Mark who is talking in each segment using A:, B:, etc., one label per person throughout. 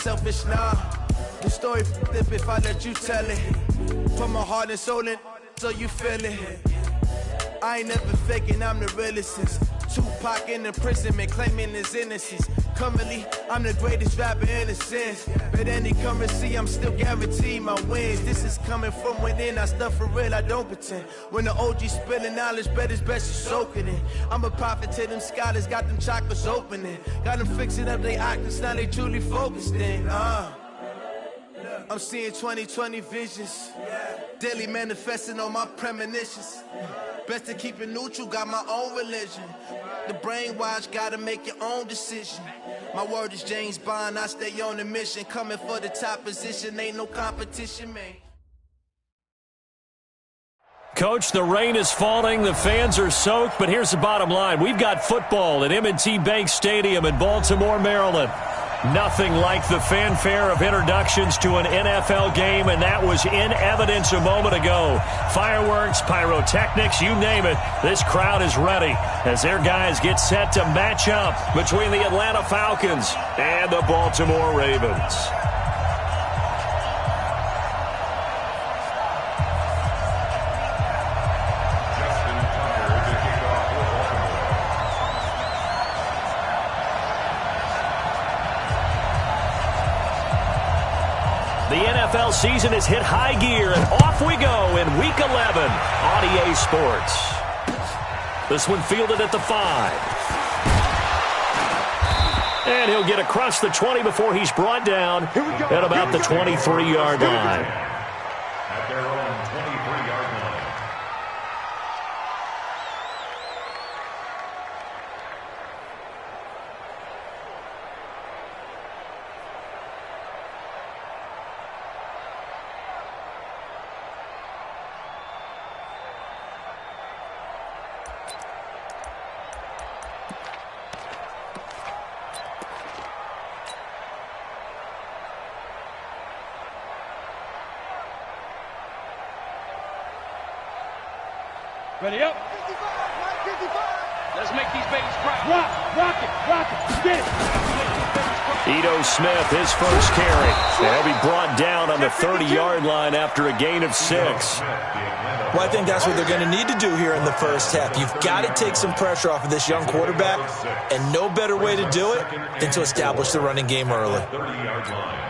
A: Selfish, nah. The story flip if I let you tell it. Put my heart and soul in, so you feel it. I ain't never faking, I'm the realest since Tupac in imprisonment, claiming his innocence. Currently, I'm the greatest rapper in a sense. But any currency, I'm still guaranteed my wins. This is coming from within, I stuff for real, I don't pretend. When the OG spilling knowledge, bet it's best you soaking it. I'm a prophet to them scholars, got them chakras opening. Got them fixing up their octaves, now they truly focused in. I'm seeing 2020 visions. Daily manifesting on my premonitions. Best to keep it neutral, got my own religion. The brainwash, gotta make your own decision. My word is James Bond, I stay on the mission. Coming for the top position, ain't no competition, man.
B: Coach, the rain is falling, the fans are soaked, but here's the bottom line. We've got football at M&T Bank Stadium in Baltimore, Maryland. Nothing like the fanfare of introductions to an NFL game, and that was in evidence a moment ago. Fireworks, pyrotechnics, you name it. This crowd is ready as their guys get set to match up between the Atlanta Falcons and the Baltimore Ravens. The NFL season has hit high gear, and off we go in Week 11 on EA Sports. This one fielded at the 5. And he'll get across the 20 before he's brought down at about the 23-yard line.
C: At their own 23-yard line.
D: Ready up. 55, 55. Let's make these babies proud. Rock it, get it.
B: Ito Smith, his first carry. They'll be brought down on the 30-yard line after a gain of 6.
E: Well, I think that's what they're going to need to do here in the first half. You've got to take some pressure off of this young quarterback, and no better way to do it than to establish the running game early.
C: 30-yard line.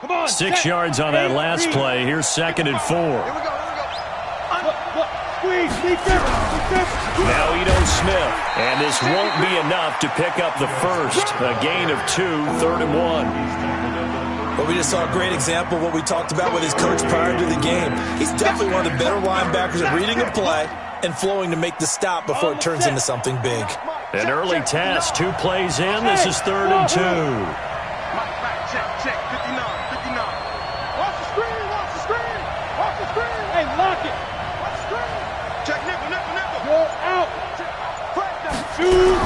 D: Come on,
B: 6 yards on that last play. Here's 2nd and 4.
D: Squeeze.
B: Now Ito Smith, and this won't be enough to pick up the first. A gain of 2, 3rd and 1.
E: But we just saw a great example of what we talked about with his coach prior to the game. He's definitely one of the better linebackers at reading a play and flowing to make the stop before it turns into something big.
B: An early test, 2 plays in. This is 3rd and 2.
D: Check, 59. Watch the screen. Hey, lock it. Watch the screen. Check, nickel. Go out. Shoot.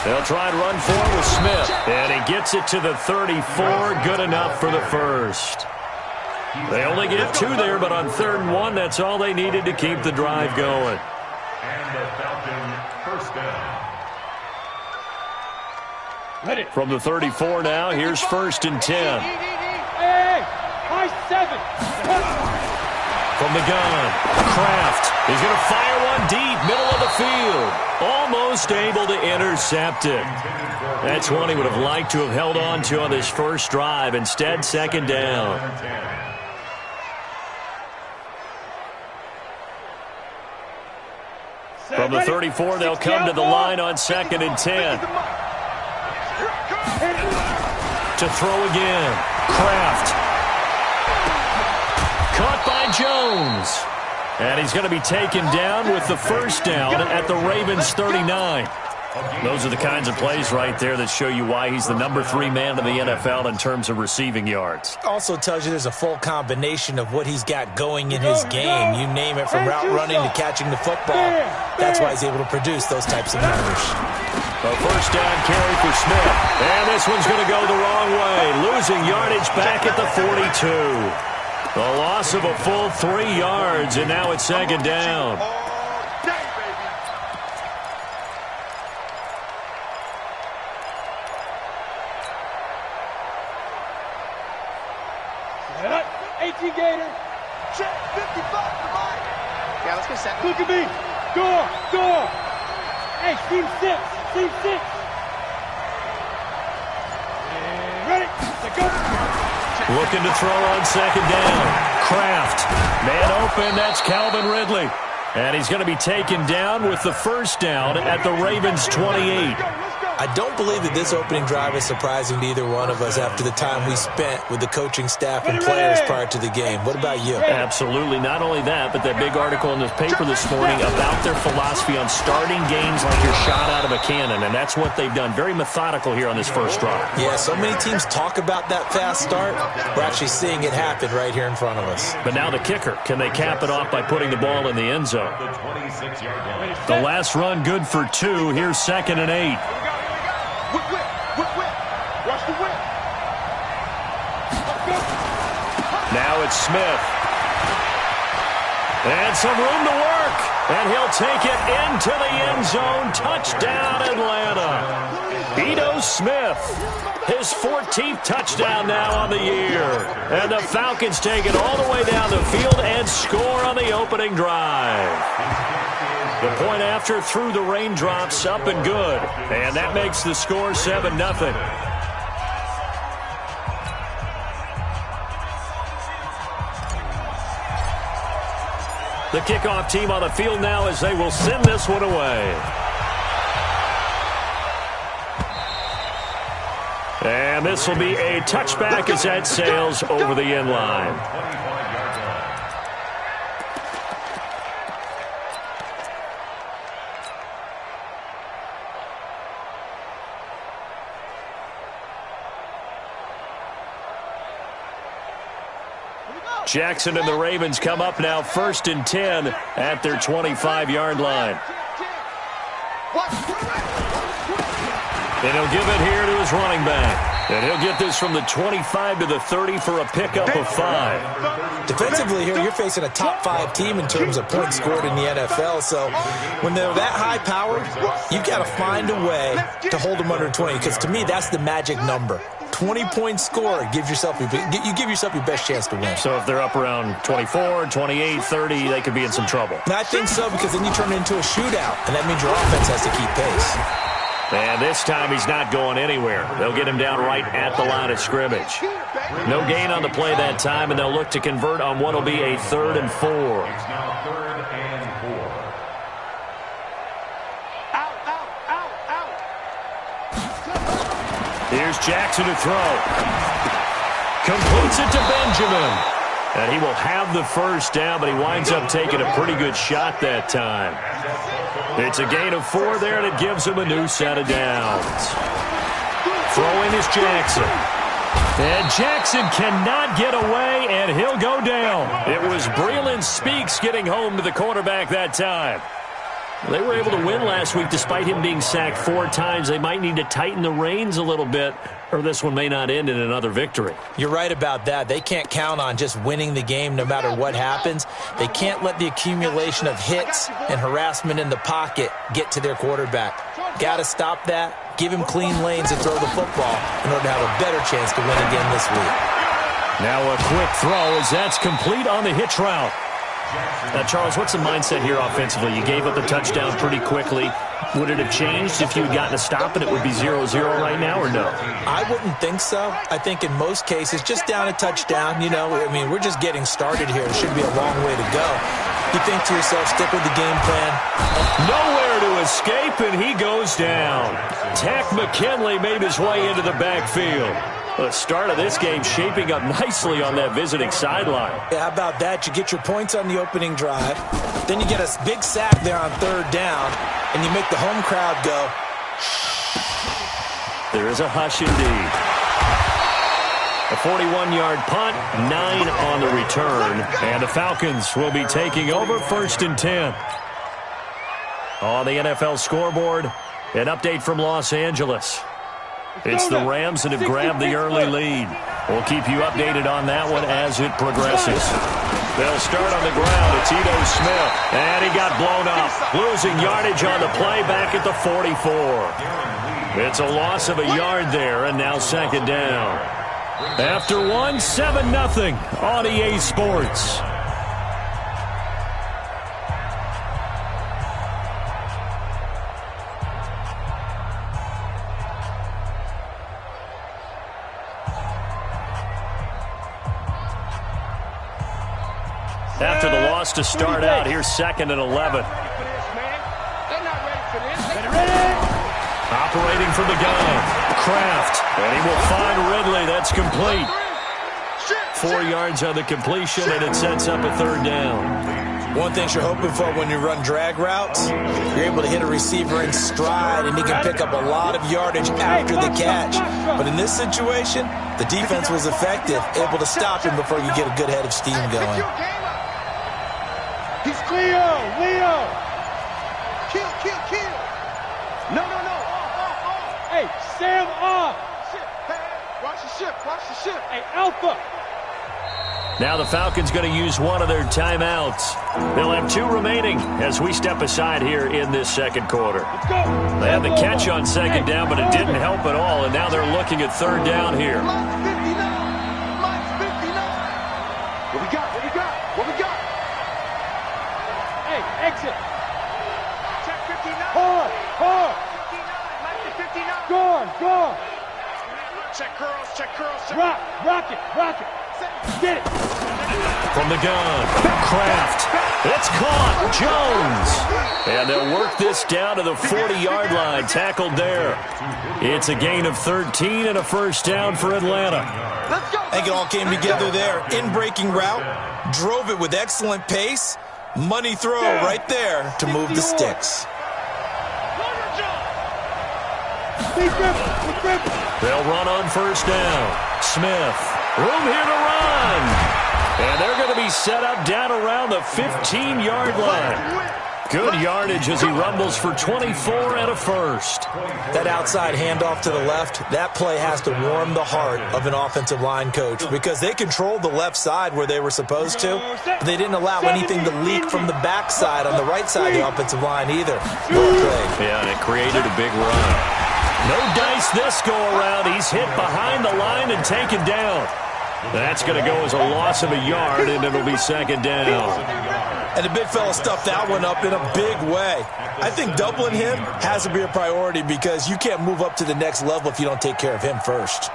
B: They'll try and run forward with Smith. And he gets it to the 34. Good enough for the first. They only get 2 there, but on 3rd and 1, that's all they needed to keep the drive going.
C: And the Falcon first down.
B: From the 34 now, here's 1st and 10.
D: Hey, high 7.
B: From the gun, Kraft is going to fire one deep, middle of the field. Almost able to intercept it. That's one he would have liked to have held on to on this first drive. Instead, 2nd down. From the 34, they'll come to the line on 2nd and 10. To throw again. Kraft. Caught by Jones. And he's going to be taken down with the first down at the Ravens 39. Those are the kinds of plays right there that show you why he's the number 3 man in the NFL in terms of receiving yards.
E: Also tells you there's a full combination of what he's got going in his game. You name it, from route running to catching the football. That's why he's able to produce those types of numbers.
B: A first down carry for Smith. And this one's going to go the wrong way. Losing yardage back at the 42. The loss of a full 3 yards, and now it's second down.
D: 18 Gator.
A: Check 55 for Mike.
D: Yeah, let's get set. Look at me. Door. Hey, team 6. Ready? Let's go.
B: Looking to throw on second down. Kraft. Man open, that's Calvin Ridley. And he's going to be taken down with the first down at the Ravens' 28.
E: I don't believe that this opening drive is surprising to either one of us after the time we spent with the coaching staff and players prior to the game. What about you?
B: Absolutely. Not only that, but that big article in this paper this morning about their philosophy on starting games like you're shot out of a cannon, and that's what they've done. Very methodical here on this first drive.
E: Yeah, so many teams talk about that fast start. We're actually seeing it happen right here in front of us.
B: But now the kicker. Can they cap it off by putting the ball in the end zone? The last run good for 2. Here's 2nd and 8.
D: Whip. Watch the whip.
B: Now it's Smith. And some room to work. And he'll take it into the end zone. Touchdown, Atlanta. Ito Smith. His 14th touchdown now on the year. And the Falcons take it all the way down the field and score on the opening drive. The point after through the raindrops, up and good. And that makes the score 7-0. The kickoff team on the field now as they will send this one away. And this will be a touchback as that sails over the end line. Jackson and the Ravens come up now 1st and 10 at their 25-yard line. And he'll give it here to his running back. And he'll get this from the 25 to the 30 for a pickup of 5.
E: Defensively here, you're facing a top 5 team in terms of points scored in the NFL. So when they're that high powered, you've got to find a way to hold them under 20. Because to me, that's the magic number. 20-point score gives yourself you give yourself your best chance to win.
B: So if they're up around 24, 28, 30, they could be in some trouble.
E: And I think so, because then you turn it into a shootout, and that means your offense has to keep pace.
B: And this time he's not going anywhere. They'll get him down right at the line of scrimmage. No gain on the play that time, and they'll look to convert on what will be a 3rd and 4.
C: It's now 3rd and 4.
B: Here's Jackson to throw. Completes it to Benjamin. And he will have the first down, but he winds up taking a pretty good shot that time. It's a gain of 4 there, and it gives him a new set of downs. Throwing is Jackson. And Jackson cannot get away, and he'll go down. It was Breeland Speaks getting home to the quarterback that time. They were able to win last week despite him being sacked 4 times. They might need to tighten the reins a little bit, or this one may not end in another victory.
E: You're right about that. They can't count on just winning the game no matter what happens. They can't let the accumulation of hits and harassment in the pocket get to their quarterback. Got to stop that, give him clean lanes to throw the football in order to have a better chance to win again this week.
B: Now a quick throw as that's complete on the hitch route. Now, Charles, what's the mindset here offensively? You gave up a touchdown pretty quickly. Would it have changed if you had gotten a stop and it would be 0-0 right now, or no?
E: I wouldn't think so. I think in most cases, just down a touchdown, we're just getting started here. It should be a long way to go. You think to yourself, stick with the game plan.
B: Nowhere to escape, and he goes down. Tack McKinley made his way into the backfield. The start of this game shaping up nicely on that visiting sideline.
E: Yeah, how about that? You get your points on the opening drive. Then you get a big sack there on 3rd down, and you make the home crowd go.
B: There is a hush indeed. A 41-yard punt, 9 on the return, and the Falcons will be taking over 1st and 10. On the NFL scoreboard, an update from Los Angeles. It's the Rams that have grabbed the early lead. We'll keep you updated on that one as it progresses. They'll start on the ground. It's Ito Smith. And he got blown up. Losing yardage on the play back at the 44. It's a loss of a yard there, and now second down. After one, 7-0 on EA Sports. After the loss to start out, here's 2nd and 11. Operating from the gun, Kraft, and he will find Ridley. That's complete. 4 yards on the completion, and it sets up a 3rd down.
E: One thing you're hoping for when you run drag routes, you're able to hit a receiver in stride, and he can pick up a lot of yardage after the catch. But in this situation, the defense was effective, able to stop him before you get a good head of steam going.
D: He's Leo. Kill. No. Hey, Sam off. Watch the ship. Hey, Alpha.
B: Now the Falcons going to use one of their timeouts. They'll have 2 remaining as we step aside here in this second quarter.
D: Let's go.
B: They had the catch on second down, but it didn't help at all, and now they're looking at 3rd down here.
D: Mine's 59. What we got? Hey, exit. Check 59. Hard. 59. Gone. Check curls. Rock it. Get it.
B: From the gun, Kraft. It's caught. Jones. And they'll work this down to the 40-yard line. Tackled there. It's a gain of 13 and a 1st down for Atlanta.
E: I think it all came together there. In-breaking route. Drove it with excellent pace. Money throw right there to move the sticks.
B: They'll run on 1st down. Smith. Room here to run. And they're going to be set up down around the 15-yard line. Good yardage as he rumbles for 24 and a 1st.
E: That outside handoff to the left, that play has to warm the heart of an offensive line coach because they controlled the left side where they were supposed to. But they didn't allow anything to leak from the backside on the right side of the offensive line either.
B: Yeah, and it created a big run. No dice this go-around. He's hit behind the line and taken down. That's going to go as a loss of a yard, and it'll be 2nd down.
E: And the big fella stuffed that one up in a big way. I think doubling him has to be a priority because you can't move up to the next level if you don't take care of him first.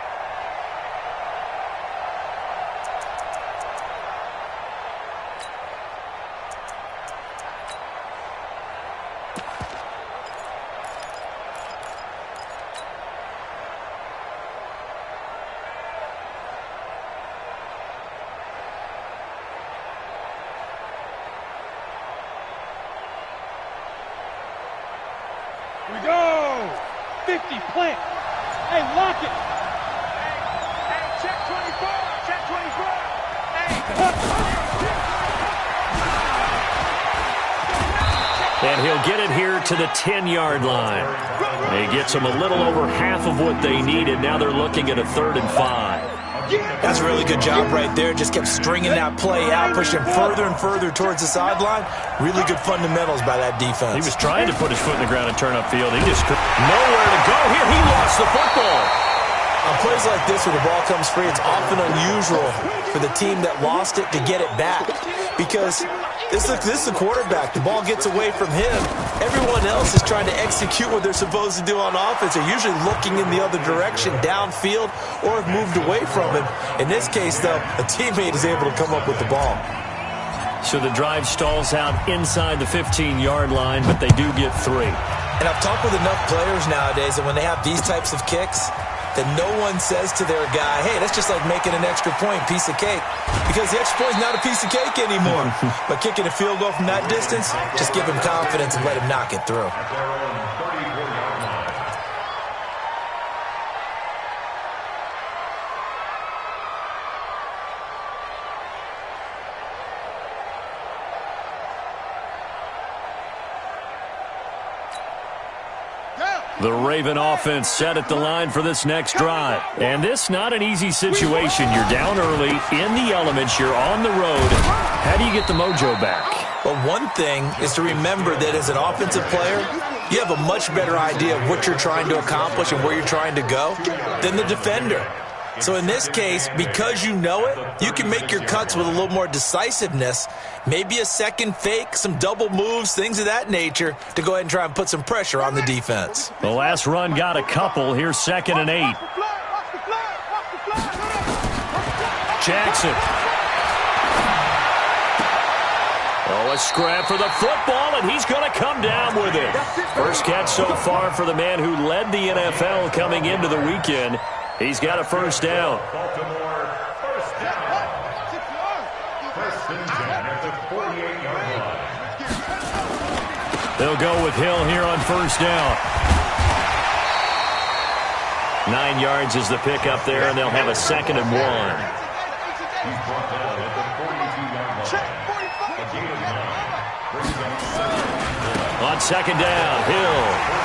D: We go. 50, plant. Hey, lock it. Hey, check 24.
B: And he'll get it here to the 10-yard line. He gets them a little over half of what they needed. Now they're looking at a 3rd and 5.
E: That's a really good job right there. Just kept stringing that play out, pushing further and further towards the sideline. Really good fundamentals by that defense.
B: He was trying to put his foot in the ground and turn upfield. He just nowhere to go here. He lost the football.
E: On plays like this where the ball comes free, it's often unusual for the team that lost it to get it back because this is the quarterback. The ball gets away from him. Everyone else is trying to execute what they're supposed to do on offense. They're usually looking in the other direction, downfield, or have moved away from him. In this case, though, a teammate is able to come up with the ball.
B: So the drive stalls out inside the 15-yard line, but they do get 3.
E: And I've talked with enough players nowadays that when they have these types of kicks, that no one says to their guy, hey, that's just like making an extra point, piece of cake. Because the extra point is not a piece of cake anymore. But kicking a field goal from that distance, just give him confidence and let him knock it through.
B: The Raven offense set at the line for this next drive. And this not an easy situation. You're down early, in the elements, you're on the road. How do you get the mojo back?
E: Well, one thing is to remember that as an offensive player, you have a much better idea of what you're trying to accomplish and where you're trying to go than the defender. So in this case, because you know it, you can make your cuts with a little more decisiveness, maybe a second fake, some double moves, things of that nature, to go ahead and try and put some pressure on the defense.
B: The last run got a couple. Here's 2nd and 8. Jackson. Oh, a scrap for the football, and he's going to come down with it. First catch so far for the man who led the NFL coming into the weekend. He's got a first down.
C: Baltimore, first down. First and 10 at the 48-yard line.
B: They'll go with Hill here on first down. 9 yards is the pickup there, and they'll have a 2nd and 1.
C: He's brought down at the 42-yard line. The gain of 9 brings up 2nd.
B: On 2nd down, Hill.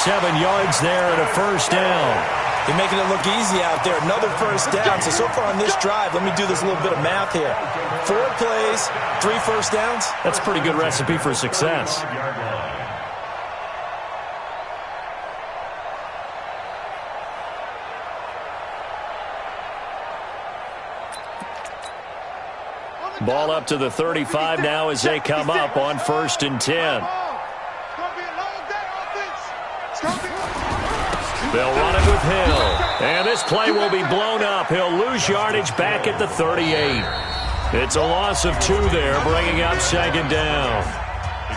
B: 7 yards there and a first down.
E: You're making it look easy out there. Another first down. So far on this drive, let me do this little bit of math here. 4 plays, 3 first downs.
B: That's a pretty good recipe for success. Ball up to the 35 now as they come up on 1st and 10. They'll run it with Hill. And this play will be blown up. He'll lose yardage back at the 38. It's a loss of 2 there, bringing up 2nd down.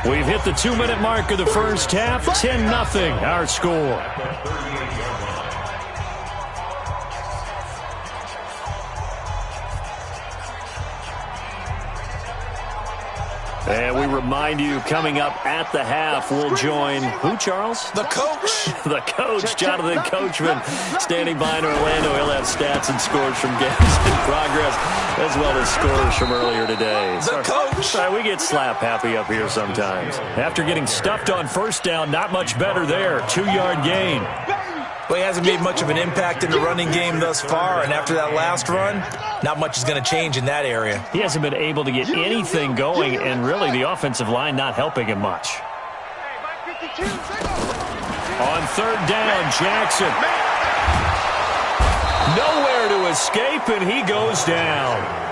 B: We've hit the 2-minute mark of the first half. 10-0 our score. And we remind you, coming up at the half, we'll join who, Charles?
E: The coach.
B: The coach, Jonathan Coachman, standing by in Orlando. He'll have stats and scores from games in progress, as well as scores from earlier today.
E: The coach.
B: Sorry, we get slap happy up here sometimes. After getting stuffed on first down, not much better there. 2-yard gain.
E: Well, he hasn't made much of an impact in the running game thus far, and after that last run, not much is going to change in that area.
B: He hasn't been able to get anything going, and really the offensive line not helping him much. On 3rd down, Jackson. Nowhere to escape, and he goes down.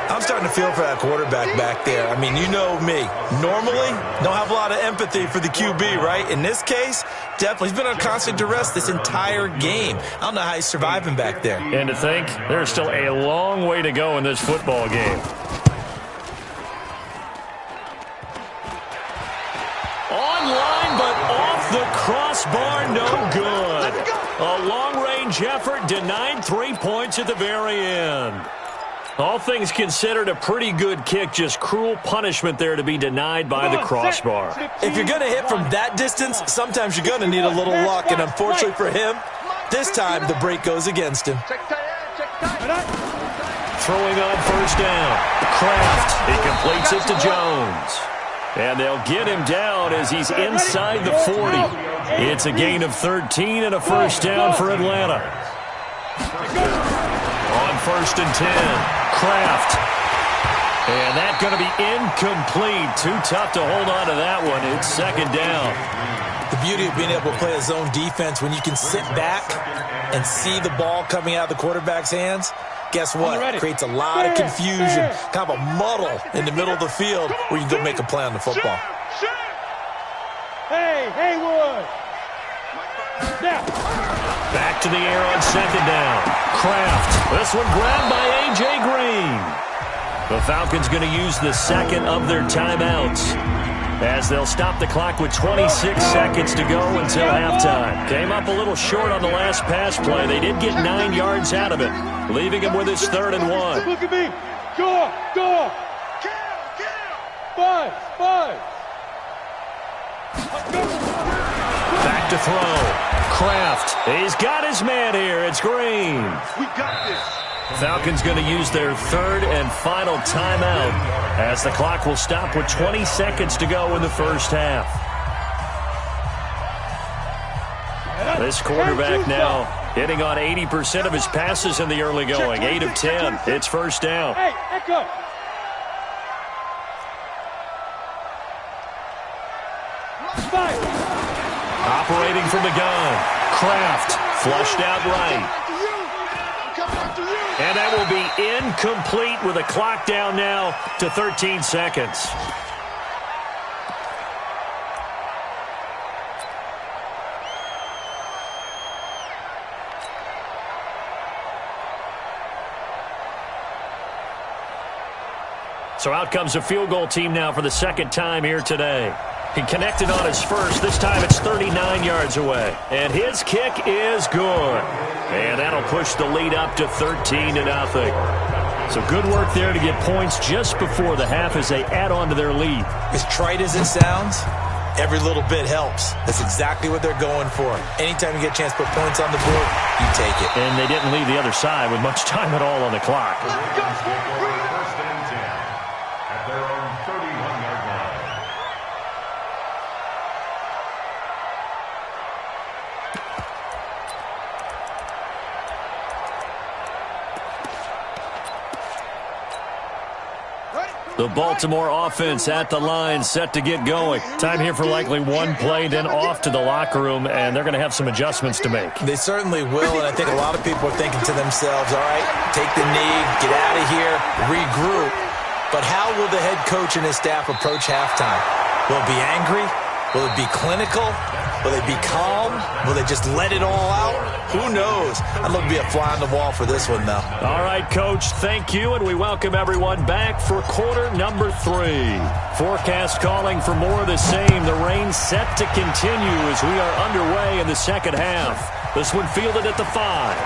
E: I'm starting to feel for that quarterback back there. I mean, you know me. Normally, don't have a lot of empathy for the QB, right? In this case, definitely. He's been on constant duress this entire game. I don't know how he's surviving back there.
B: And to think, there's still a long way to go in this football game. Online, but off the crossbar, no good. A long-range effort denied 3 points at the very end. All things considered, a pretty good kick, just cruel punishment there to be denied by the crossbar.
E: If you're going to hit from that distance, sometimes you're going to need a little luck, and unfortunately for him, this time the break goes against him.
B: Throwing on first down. Kraft, he completes it to Jones. And they'll get him down as he's inside the 40. It's a gain of 13 and a first down for Atlanta. On 1st and 10, Kraft. And that's going to be incomplete. Too tough to hold on to that one. It's 2nd down.
E: The beauty of being able to play a zone defense when you can sit back and see the ball coming out of the quarterback's hands, guess what? It creates a lot of confusion, kind of a muddle in the middle of the field where you can go make a play on the football.
D: Hey, Haywood.
B: Back to the air on 2nd down. Kraft. This one grabbed by A.J. Green. The Falcons going to use the 2nd of their timeouts as they'll stop the clock with 26 seconds to go until halftime. Came up a little short on the last pass play. They did get 9 yards out of it, leaving him with his 3rd and 1.
D: Look at me. Go. Five.
B: Back to throw. Kraft. He's got his man here. It's Green.
D: We got this.
B: Falcons going to use their 3rd and final timeout as the clock will stop with 20 seconds to go in the first half. This quarterback now hitting on 80% of his passes in the early going. 8 of 10. It's first down.
D: Hey, echo.
B: Operating from the gun. Kraft flushed out right. And that will be incomplete with a clock down now to 13 seconds. So out comes a field goal team now for the second time here today. He connected on his first. This time it's 39 yards away. And his kick is good. And that'll push the lead up to 13-0. So good work there to get points just before the half as they add on to their lead.
E: As trite as it sounds, every little bit helps. That's exactly what they're going for. Anytime you get a chance to put points on the board, you take it.
B: And they didn't leave the other side with much time at all on the clock.
C: First and 10 at their own 31-yard line.
B: The Baltimore offense at the line, set to get going. Time here for likely one play, then off to the locker room, and they're going to have some adjustments to make.
E: They certainly will, and I think a lot of people are thinking to themselves, all right, take the knee, get out of here, regroup. But how will the head coach and his staff approach halftime? Will it be angry? Will it be clinical? Will they be calm? Will they just let it all out? Who knows? I'd love to be a fly on the wall for this one, though.
B: All right, Coach, thank you, and we welcome everyone back for quarter number 3. Forecast calling for more of the same. The rain set to continue as we are underway in the second half. This one fielded at the 5.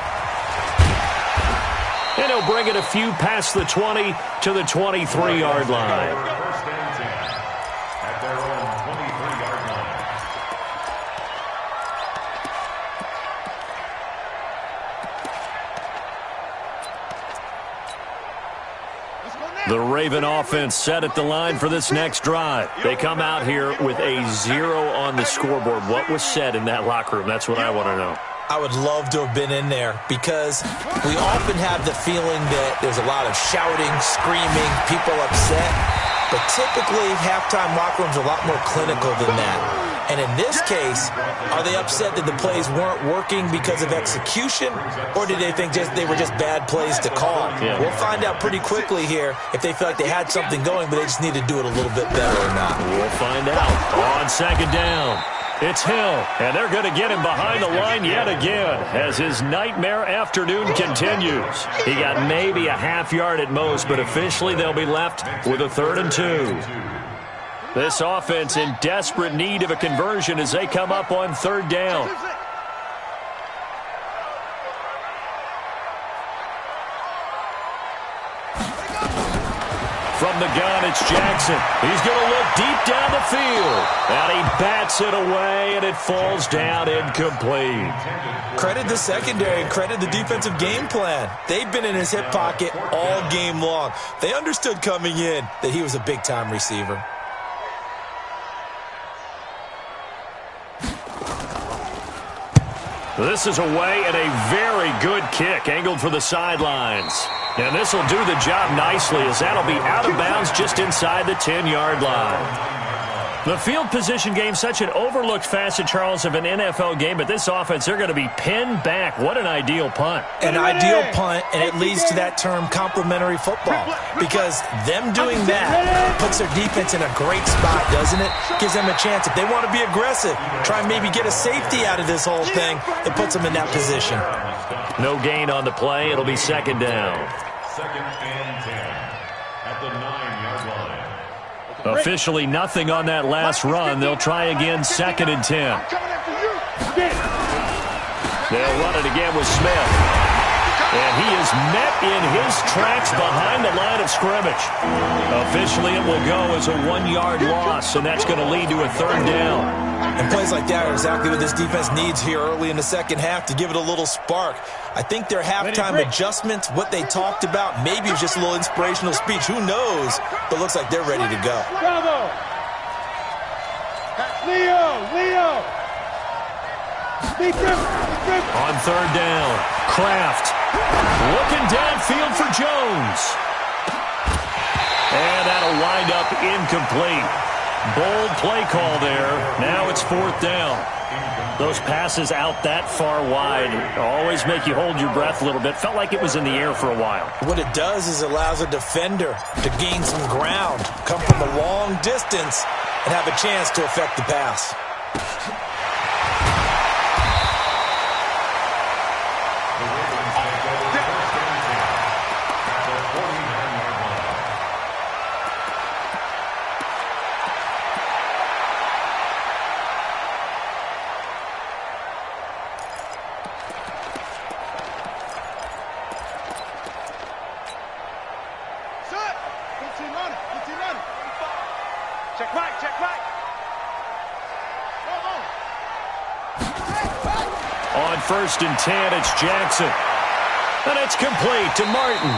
B: And he'll bring it a few past the 20 to the 23-yard line.
C: First and 10 at their own 23-yard line.
B: The Raven offense set at the line for this next drive. They come out here with a 0 on the scoreboard. What was said in that locker room? That's what I want to know.
E: I would love to have been in there because we often have the feeling that there's a lot of shouting, screaming, people upset. But typically, halftime locker rooms are a lot more clinical than that. And in this case, are they upset that the plays weren't working because of execution? Or did they think they were just bad plays to call?
B: Yeah.
E: We'll find out pretty quickly here if they feel like they had something going, but they just need to do it a little bit better or not.
B: We'll find out. On second down, it's Hill, and they're going to get him behind the line yet again as his nightmare afternoon continues. He got maybe a half yard at most, but officially they'll be left with a 3rd and 2. This offense in desperate need of a conversion as they come up on 3rd down. From the gun, it's Jackson. He's going to look deep down the field. And he bats it away, and it falls down incomplete.
E: Credit the secondary and credit the defensive game plan. They've been in his hip pocket all game long. They understood coming in that he was a big-time receiver.
B: This is away and a very good kick, angled for the sidelines. And this will do the job nicely as that'll be out of bounds just inside the 10-yard line. The field position game, such an overlooked facet, Charles, of an NFL game, but this offense, they're going to be pinned back. What an ideal punt.
E: An ideal punt, and it leads to that term complementary football, because them doing that puts their defense in a great spot, doesn't it? Gives them a chance. If they want to be aggressive, try and maybe get a safety out of this whole thing, it puts them in that position.
B: No gain on the play. It'll be second down.
C: 2nd and 10 at the 9-yard line.
B: Officially nothing on that last run. They'll try again, 2nd and 10. They'll run it again with Smith. And he is met in his tracks behind the line of scrimmage. Officially, it will go as a 1-yard loss, and that's going to lead to a 3rd down.
E: And plays like that are exactly what this defense needs here early in the second half to give it a little spark. I think their halftime adjustments, what they talked about, maybe it was just a little inspirational speech. Who knows? But looks like they're ready to go.
D: Bravo! Leo!
B: On third down, Kraft looking downfield for Jones. And that'll wind up incomplete. Bold play call there. Now it's fourth down. Those passes out that far wide always make you hold your breath a little bit. Felt like it was in the air for a while.
E: What it does is it allows a defender to gain some ground, come from a long distance, and have a chance to affect the pass.
D: Check right.
B: On first and 10, it's Jackson. And it's complete to Martin.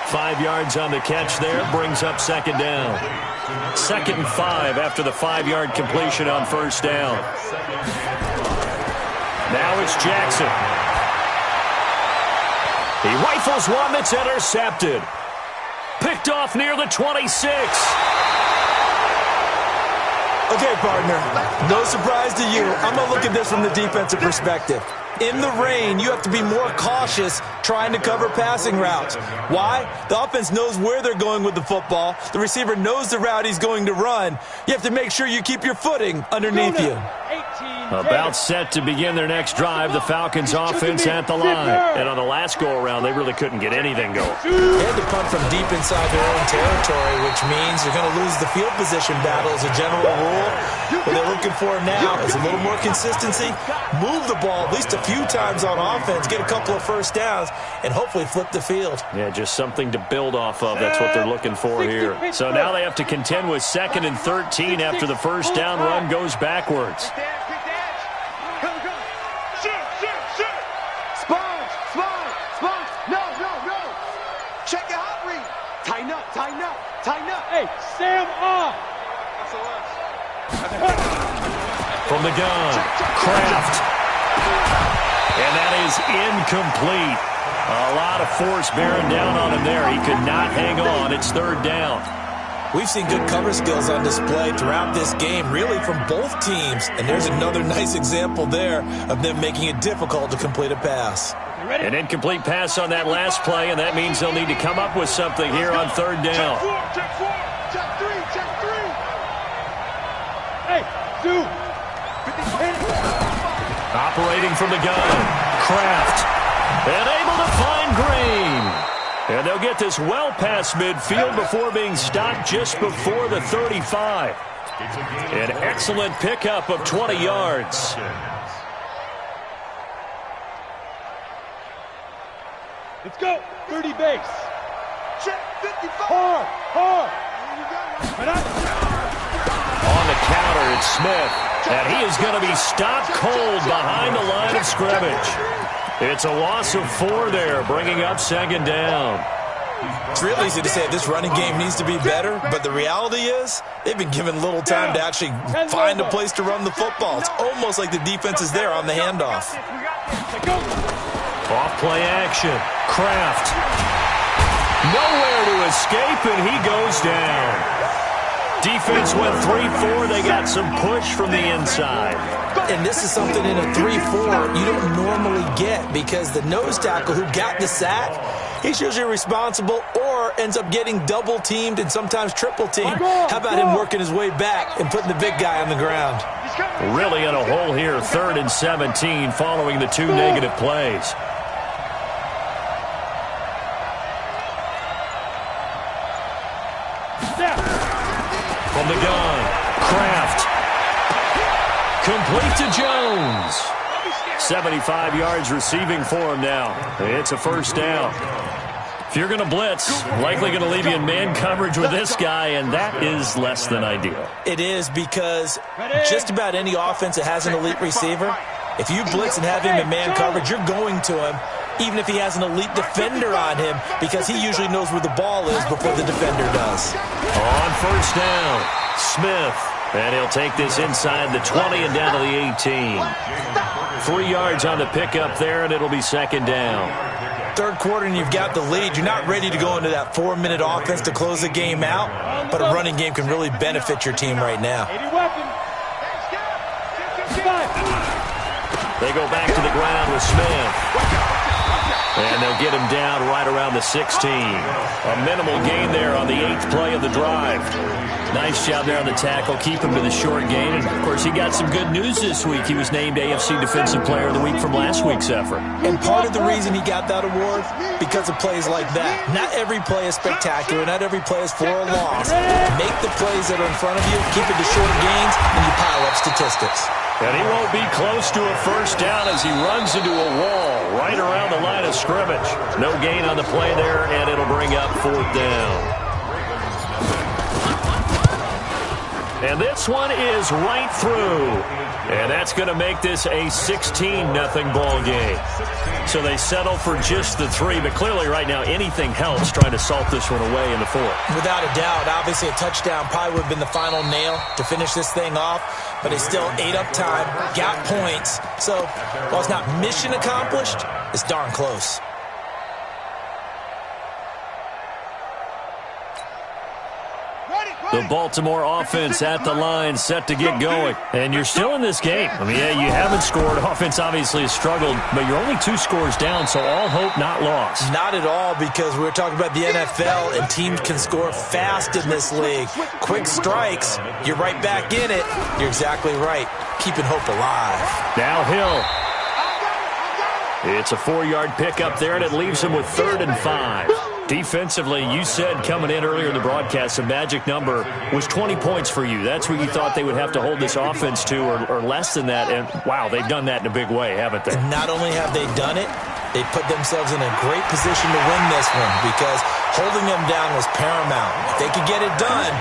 B: 5 yards on the catch there, brings up second down. 2nd and 5 after the 5-yard completion on first down. Now it's Jackson. He rifles one that's intercepted. Picked off near the 26.
E: Okay, partner, no surprise to you. I'm going to look at this from the defensive perspective. In the rain, you have to be more cautious trying to cover passing routes. Why? The offense knows where they're going with the football. The receiver knows the route he's going to run. You have to make sure you keep your footing underneath you.
B: About set to begin their next drive, the Falcons offense at the line. And on the last go-around, they really couldn't get anything going.
E: They had to punt from deep inside their own territory, which means you're going to lose the field position battle as a general rule. What they're looking for now is a little more consistency, move the ball at least a few times on offense, get a couple of first downs, and hopefully flip the field.
B: Yeah, just something to build off of. That's what they're looking for here. So now they have to contend with 2nd and 13 after the first down run goes backwards.
D: Check your hot read. Tighten up. Hey, Sam off.
B: From the gun, Kraft. And that is incomplete. A lot of force bearing down on him there. He could not hang on. It's third down.
E: We've seen good cover skills on display throughout this game, really from both teams. And there's another nice example there of them making it difficult to complete a pass.
B: An incomplete pass on that last play, and that means they'll need to come up with something here on third down.
D: Check three. Hey, dude.
B: Operating from the gun, Kraft. And able to find Green. And they'll get this well past midfield before being stopped just before the 35. An excellent pickup of 20 yards.
D: Let's go. 30 base. Check 55. Hard.
B: On the counter, it's Smith. And he is going to be stopped cold behind the line of scrimmage. It's a loss of 4 there, bringing up second down.
E: It's real easy to say this running game needs to be better, but the reality is they've been given little time to actually find a place to run the football. It's almost like the defense is there on the handoff.
B: Off play action. Kraft. Nowhere to escape, and he goes down. Defense went 3-4. They got some push from the inside.
E: And this is something in a 3-4 you don't normally get because the nose tackle who got the sack, he's usually responsible or ends up getting double-teamed and sometimes triple-teamed. How about him working his way back and putting the big guy on the ground?
B: Really in a hole here, 3rd and 17 following the 2 negative plays. From the gun, Kraft. Complete to Jones. 75 yards receiving for him now. It's a first down. If you're going to blitz, likely going to leave you in man coverage with this guy, and that is less than ideal.
E: It is because just about any offense that has an elite receiver, if you blitz and have him in man coverage, you're going to him, even if he has an elite defender on him, because he usually knows where the ball is before the defender does.
B: On first down, Smith. And he'll take this inside the 20 and down to the 18. 3 yards on the pickup there, and it'll be second down.
E: Third quarter and you've got the lead. You're not ready to go into that 4-minute offense to close the game out, but a running game can really benefit your team right now.
B: They go back to the ground with Smith. And they'll get him down right around the 16. A minimal gain there on the 8th play of the drive. Nice job there on the tackle. Keep him to the short gain. And, of course, he got some good news this week. He was named AFC Defensive Player of the Week from last week's effort.
E: And part of the reason he got that award, because of plays like that. Not every play is spectacular. Not every play is for a loss. Make the plays that are in front of you, keep it to short gains, and you pile up statistics.
B: And he won't be close to a first down as he runs into a wall right around the line of scrimmage. No gain on the play there, and it'll bring up 4th down. And this one is right through. And that's going to make this a 16-0 ball game. So they settle for just the 3, but clearly right now anything helps trying to salt this one away in the 4th.
E: Without a doubt, obviously a touchdown probably would have been the final nail to finish this thing off, but they still ate up time, got points. So while it's not mission accomplished, it's darn close.
B: The Baltimore offense at the line, set to get going. And you're still in this game. I mean, yeah, you haven't scored. Offense obviously has struggled, but you're only 2 scores down, so all hope not lost.
E: Not at all, because we're talking about the NFL, and teams can score fast in this league. Quick strikes, you're right back in it. You're exactly right. Keeping hope alive.
B: Now Hill. It's a 4-yard pickup there, and it leaves him with 3rd and 5. Defensively, you said coming in earlier in the broadcast, the magic number was 20 points for you. That's what you thought they would have to hold this offense to, or less than that. And, wow, they've done that in a big way, haven't they?
E: And not only have they done it, they put themselves in a great position to win this one because holding them down was paramount. If they could get it done,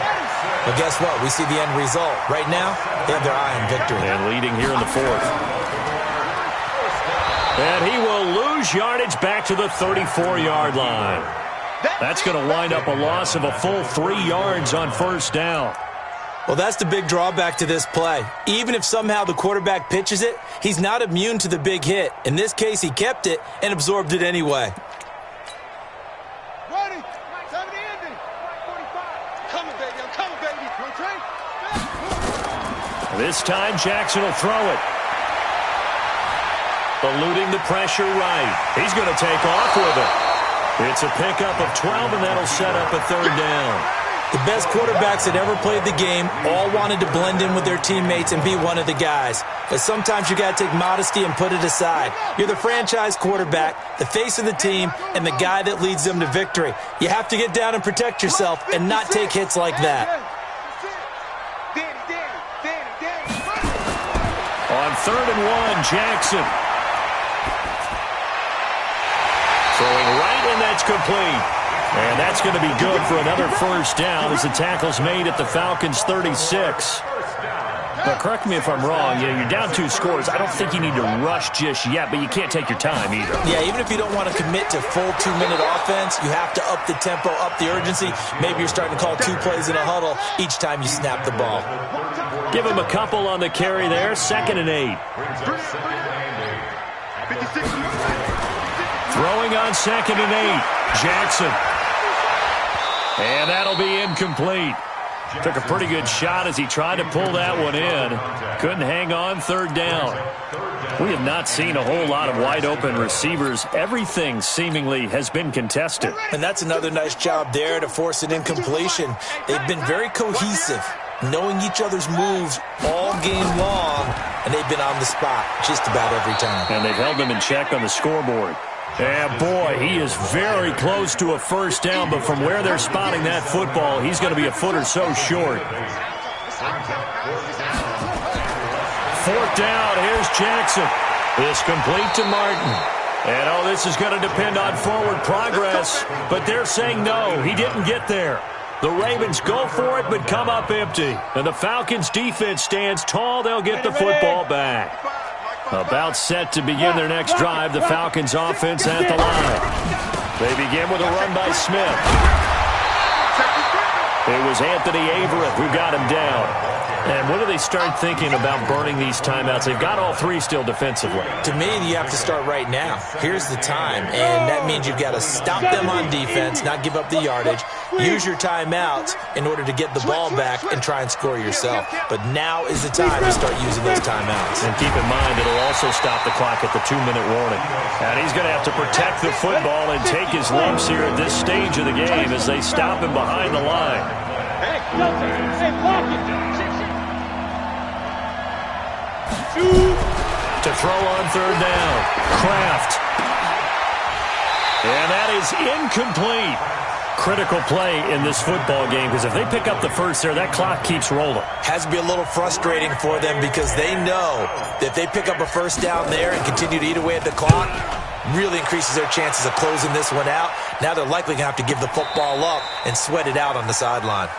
E: well, guess what? We see the end result. Right now, they have their eye on victory.
B: And leading here in the 4th. And he will lose yardage back to the 34-yard line. That's going to wind up a loss of a full 3 yards on first down.
E: Well, that's the big drawback to this play. Even if somehow the quarterback pitches it, he's not immune to the big hit. In this case, he kept it and absorbed it anyway.
D: Ready. 70 Indy. 45. Coming, baby. I'm coming, baby.
B: This time, Jackson will throw it. Eluding the pressure right. He's going to take off with it. It's a pickup of 12, and that'll set up a 3rd down.
E: The best quarterbacks that ever played the game all wanted to blend in with their teammates and be one of the guys. But sometimes you got to take modesty and put it aside. You're the franchise quarterback, the face of the team, and the guy that leads them to victory. You have to get down and protect yourself and not take hits like that.
B: On 3rd and 1, Jackson. Throwing right, and that's complete. And that's going to be good for another first down as the tackle's made at the Falcons' 36. But correct me if I'm wrong, you're down 2 scores. I don't think you need to rush just yet, but you can't take your time either.
E: Yeah, even if you don't want to commit to full 2-minute offense, you have to up the tempo, up the urgency. Maybe you're starting to call 2 plays in a huddle each time you snap the ball.
B: Give him a couple on the carry there, 2nd and 8. Throwing on 2nd and 8, Jackson. And that'll be incomplete. Took a pretty good shot as he tried to pull that one in. Couldn't hang on, 3rd down. We have not seen a whole lot of wide-open receivers. Everything seemingly has been contested.
E: And that's another nice job there to force an incompletion. They've been very cohesive, knowing each other's moves all game long, and they've been on the spot just about every time.
B: And they've held them in check on the scoreboard. And, boy, he is very close to a first down, but from where they're spotting that football, he's going to be a foot or so short. 4th down, here's Jackson. It's complete to Martin. And, this is going to depend on forward progress, but they're saying no, he didn't get there. The Ravens go for it, but come up empty. And the Falcons' defense stands tall. They'll get the football back. About set to begin their next drive, the Falcons offense at the line. They begin with a run by Smith. It was Anthony Averett who got him down. And when do they start thinking about burning these timeouts? They've got all three still defensively.
E: To me, you have to start right now. Here's the time, and that means you've got to stop them on defense, not give up the yardage, use your timeouts in order to get the ball back and try and score yourself. But now is the time to start using those timeouts.
B: And keep in mind, it'll also stop the clock at the 2-minute warning. And he's going to have to protect the football and take his lumps here at this stage of the game as they stop him behind the line.
D: Hey, block it.
B: To throw on third down. Kraft. And that is incomplete. Critical play in this football game because if they pick up the first there, that clock keeps rolling.
E: Has to be a little frustrating for them because they know that if they pick up a first down there and continue to eat away at the clock, really increases their chances of closing this one out. Now they're likely going to have to give the football up and sweat it out on the sideline.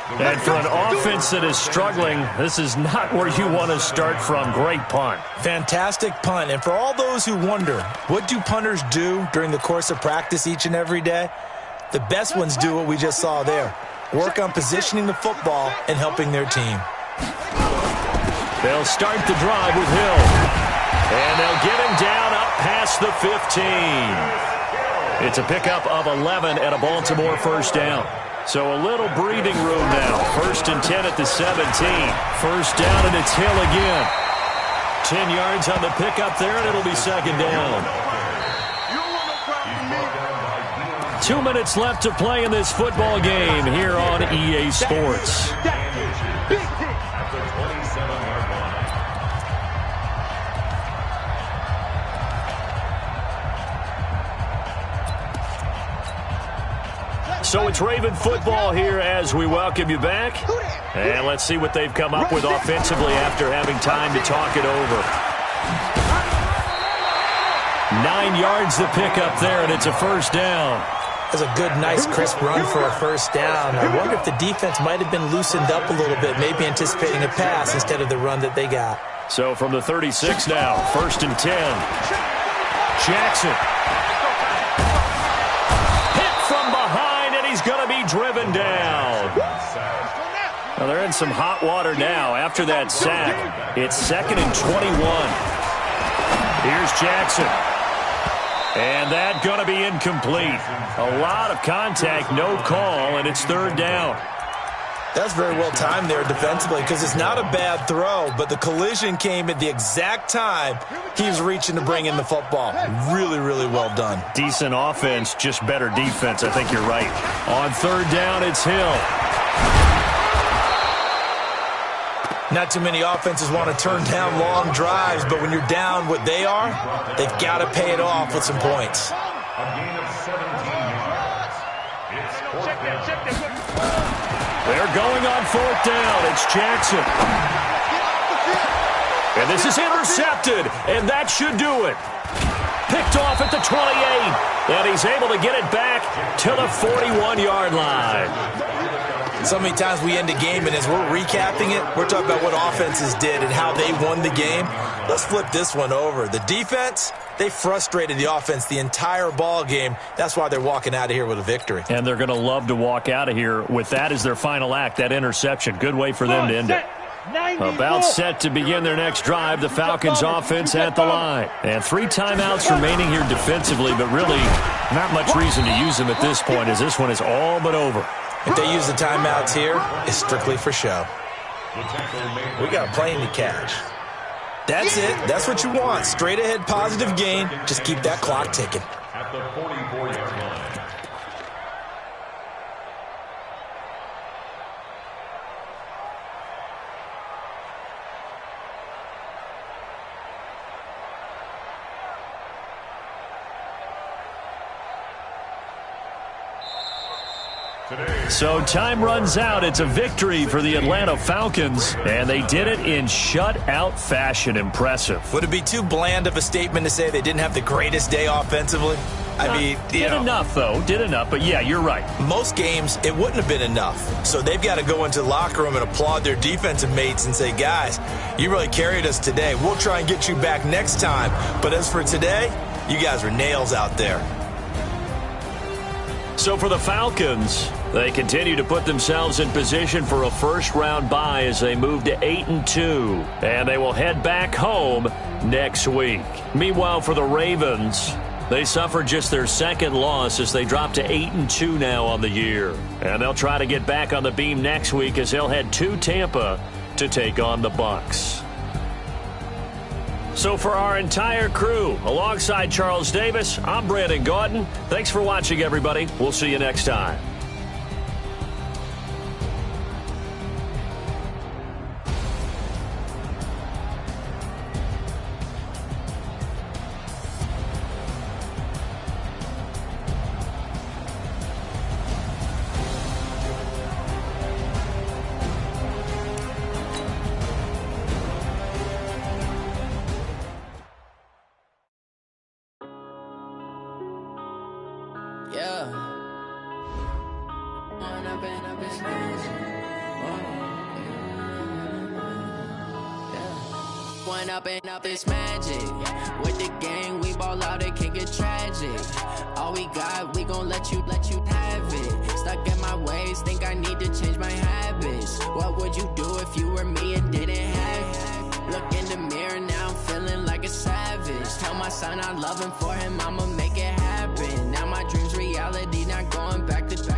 B: And for an offense that is struggling, this is not where you want to start from. Great punt.
E: Fantastic punt. And for all those who wonder, what do punters do during the course of practice each and every day? The best ones do what we just saw there. Work on positioning the football and helping their team.
B: They'll start the drive with Hill. And they'll get him down up past the 15. It's a pickup of 11 and a Baltimore first down. So a little breathing room now. 1st and 10 at the 17. First down, and it's Hill again. 10 yards on the pickup there, and it'll be second down. 2 minutes left to play in this football game here on EA Sports. So it's Raven football here as we welcome you back. And let's see what they've come up with offensively after having time to talk it over. 9 yards the pickup there, and it's a first down.
E: That's a good, nice, crisp run for a first down. I wonder if the defense might have been loosened up a little bit, maybe anticipating a pass instead of the run that they got.
B: So from the 36 now, 1st and 10. Jackson. He's going to be driven down. Well, they're in some hot water now after that sack. It's 2nd and 21. Here's Jackson. And that going to be incomplete. A lot of contact, no call, and it's 3rd down.
E: That's very well timed there defensively because it's not a bad throw, but the collision came at the exact time he was reaching to bring in the football. Really, really well done.
B: Decent offense, just better defense. I think you're right. On 3rd down, it's Hill.
E: Not too many offenses want to turn down long drives, but when you're down what they are, they've got to pay it off with some points.
C: A gain of 17 yards. It's 4th down.
B: They're going on 4th down. It's Jackson. And this is intercepted, and that should do it. Picked off at the 28, and he's able to get it back to the 41-yard line.
E: So many times we end a game, and as we're recapping it, we're talking about what offenses did and how they won the game. Let's flip this one over. The defense, they frustrated the offense the entire ball game. That's why they're walking out of here with a victory.
B: And they're going to love to walk out of here with that as their final act, that interception. Good way for them to end it. About set to begin their next drive, the Falcons offense at the line. And 3 timeouts remaining here defensively, but really not much reason to use them at this point as this one is all but over.
E: If they use the timeouts here, it's strictly for show. We got a plane to catch. That's it. That's what you want. Straight ahead positive gain. Just keep that clock ticking.
C: At the 44-yard line.
B: So time runs out. It's a victory for the Atlanta Falcons, and they did it in shutout fashion. Impressive.
E: Would it be too bland of a statement to say they didn't have the greatest day offensively? I mean,
B: did enough, though. Did enough, but yeah, you're right.
E: Most games, it wouldn't have been enough. So they've got to go into the locker room and applaud their defensive mates and say, guys, you really carried us today. We'll try and get you back next time. But as for today, you guys were nails out there.
B: So for the Falcons, They continue to put themselves in position for a first-round bye as they move to 8-2, and they will head back home next week. Meanwhile, for the Ravens, they suffered just their second loss as they drop to 8-2 now on the year. And they'll try to get back on the beam next week as they'll head to Tampa to take on the Bucs. So for our entire crew, alongside Charles Davis, I'm Brandon Gaudin. Thanks for watching, everybody. We'll see you next time.
F: Up this magic with the gang, we ball out, it can get tragic. All we got, we gon' let you have it. Stuck in my ways, think I need to change my habits. What would you do if you were me and didn't have it? Look in the mirror, now I'm feeling like a savage. Tell my son I love him, for him I'ma make it happen. Now my dream's reality, not going back to.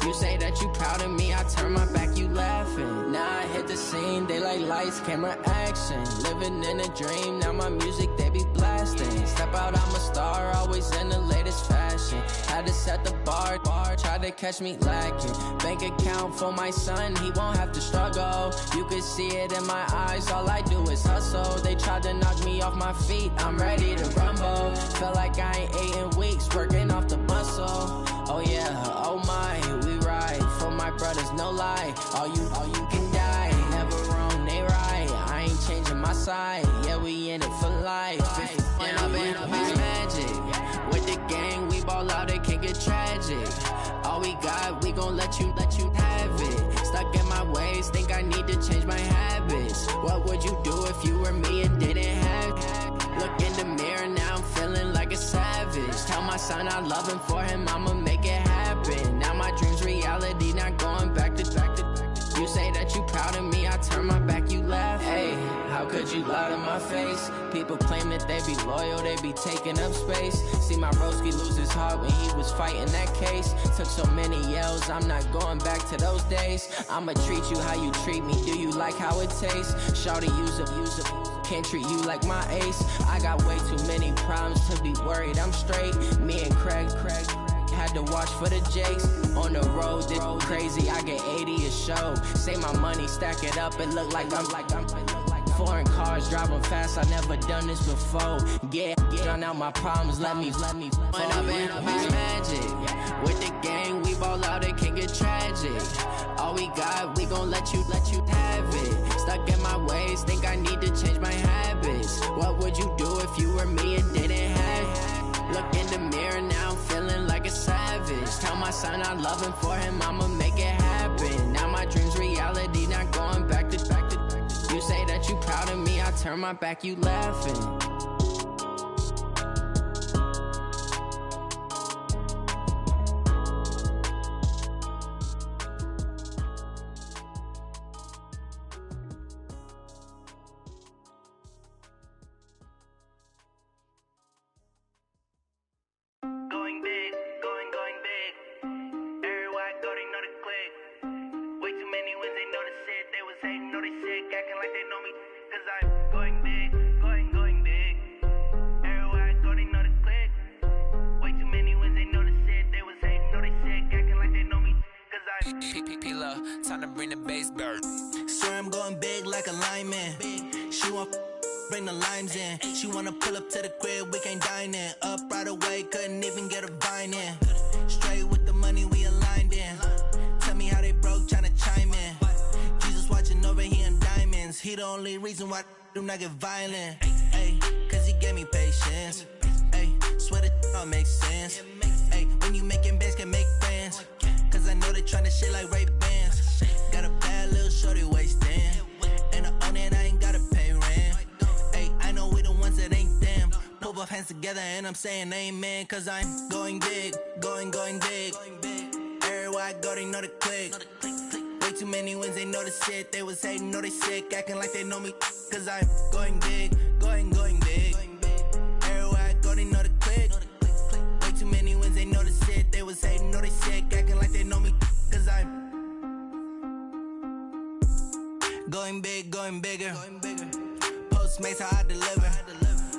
F: You say that you proud of me, I turn my back, you laughing. Now I hit the scene, they like lights, camera, action. Living in a dream, now my music, they be blasting. Step out, I'm a star, always in the latest fashion. Had to set the bar, try to catch me lacking. Bank account for my son, he won't have to struggle. You could see it in my eyes, all I do is hustle. They tried to knock me off my feet, I'm ready to rumble. Feel like I ain't ate in weeks, working off the muscle. Oh yeah, oh my, we ride for my brothers, no lie. All you can die, never wrong, they right. I ain't changing my side, yeah, we in it for life. When up it's magic. With the gang, we ball out, it can get tragic. All we got, we gon' let you have it. Stuck in my ways, think I need to change my habits. What would you do if you were me and didn't have it? Look in the mirror, now I'm feeling like a savage. Tell my son I love him, for him I'ma make it happen. Now my dream's reality, not going back to. You say that you proud of me, I turn my back, you laugh. Hey, how could you lie to my face? People claim that they be loyal, they be taking up space. See my broski lose his heart when he was fighting that case. Took so many yells, I'm not going back to those days. I'ma treat you how you treat me, do you like how it tastes? Shawty, use up, can't treat you like my ace. I got way too many problems to be worried, I'm straight. Me and Craig had to watch for the Jakes. On the road, this crazy, I get 80 a show. Say my money, stack it up, it look like I'm foreign cars, driving fast, I never done this before. Get drown out my problems, let me When up it's magic. With the gang, we ball out, it can get tragic. All we got, we gon' let you have it. Stuck in my ways, think I need to change my habits. What would you do if you were me and didn't have it? Look in the mirror, now I'm feeling like a savage. Tell my son I love him, for him I'ma make it happen. Now my dream's reality, not going back to. You say that you proud of me, I turn my back, you laughing.
G: Time to bring the bass bird.
H: Swear I'm going big like a lineman. She want bring the limes in. She wanna pull up to the crib, we can't dine in. Up right away, couldn't even get a vine in. Straight with the money, we aligned in. Tell me how they broke, tryna chime in. Jesus watching over, he in diamonds. He the only reason why I do not get violent. Ay, cause he gave me patience. Ay, swear that all makes sense. Ay, when you making bands, can make friends. Cause I know they tryna shit like Ray Bans. Got a bad little shorty wasting. And I own it, I ain't gotta pay rent. Ay, I know we the ones that ain't them. Pull both hands together and I'm saying amen. Cause I'm going big, going big. Everywhere Everywhere I go, they know the click. Way too many wins, they know the shit. They was hating, know they sick, acting like they know me. Cause I'm going big, going big. Everywhere I go, they know the click. Way too many wins, they know the shit. They was hating, know they sick, acting like they know me. Cause I'm going big, going bigger. Postmates, how I deliver.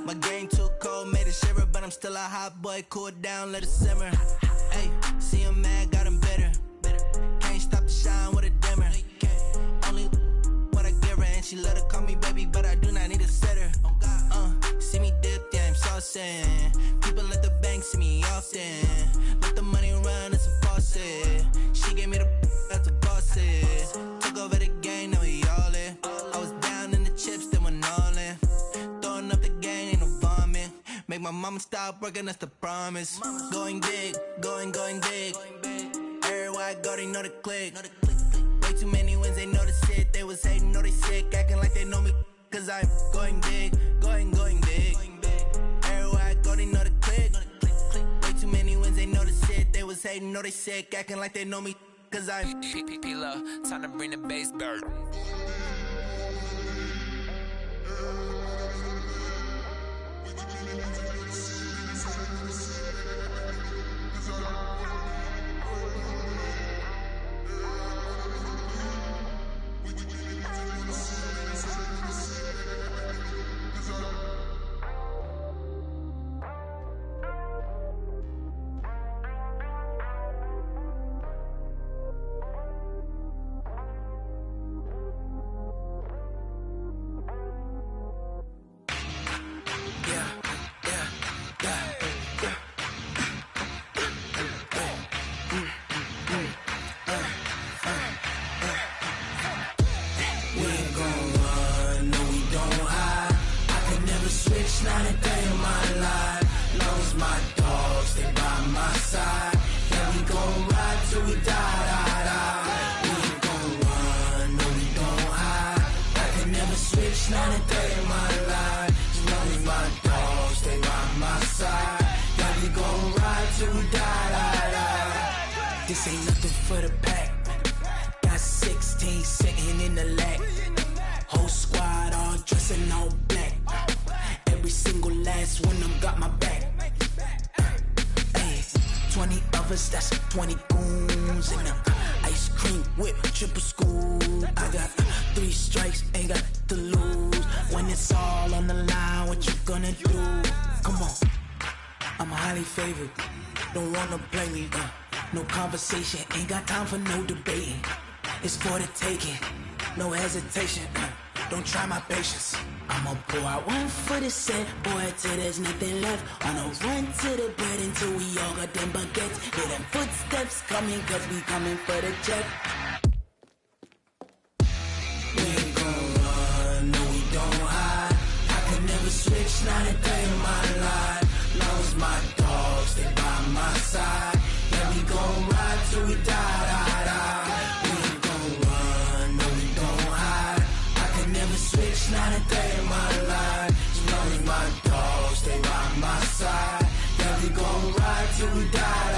H: My game too cold, made it shiver. But I'm still a hot boy, cool down, let it simmer. Hey, see him mad, got him bitter. Can't stop the shine with a dimmer. Only what I give her, and she let her call me baby, but I do not need a sitter. See me dip, yeah, I'm saucing. People at the bank see me often. Let the money run, it's a faucet. She gave me the that's a boss is. Took over the game, now we all in. I was down in the chips, then went all in. Throwing up the game, ain't no vomit. Make my mama stop working, that's the promise. Going big, going big. Everywhere I go, they know the click. Way too many wins, they know the shit. They was hating, know they sick, acting like they know me. Cause I'm going big, going big. Everywhere I go, they know the click. Way too many wins, they know the shit. They was hating, know they sick, acting like they know me. Cause I'm
G: P-P-P-Love, time to bring the bass bird.
H: Not a day in my life. Lost my dogs, they by my side. Yeah, we gon' ride till we die. We ain't gon' run, no we don't hide. I can never switch, not a day in my life. As long as my dogs, they by my side. Yeah, we gon' ride till we die. This ain't nothing for the pack. Got 16 sitting in the lag. Whole squad all dressing all black. Every single last one of them got my back. Ay, 20 of us, that's 20 goons in them. Ice cream whip, triple scoop. I got 3 strikes, ain't got to lose. When it's all on the line, what you gonna do? Come on, I'm highly favored. Don't wanna play me, no conversation, ain't got time for no debating. It's for the taking, no hesitation. Don't try my patience. I'ma pour out one for the set, boy, till there's nothing left. On a run to the bread until we all got them baguettes. Hear them footsteps coming, cause we coming for the check. We ain't gon' run, no we don't hide. I can never switch, not a day in my life. Lost my dogs, they by my side. Yeah, we gon' ride till we die. We ain't gon' run, no we don't hide. I can never switch, not a day in my life. As long as my dogs, they by my side. Yeah, we gon' ride till we die.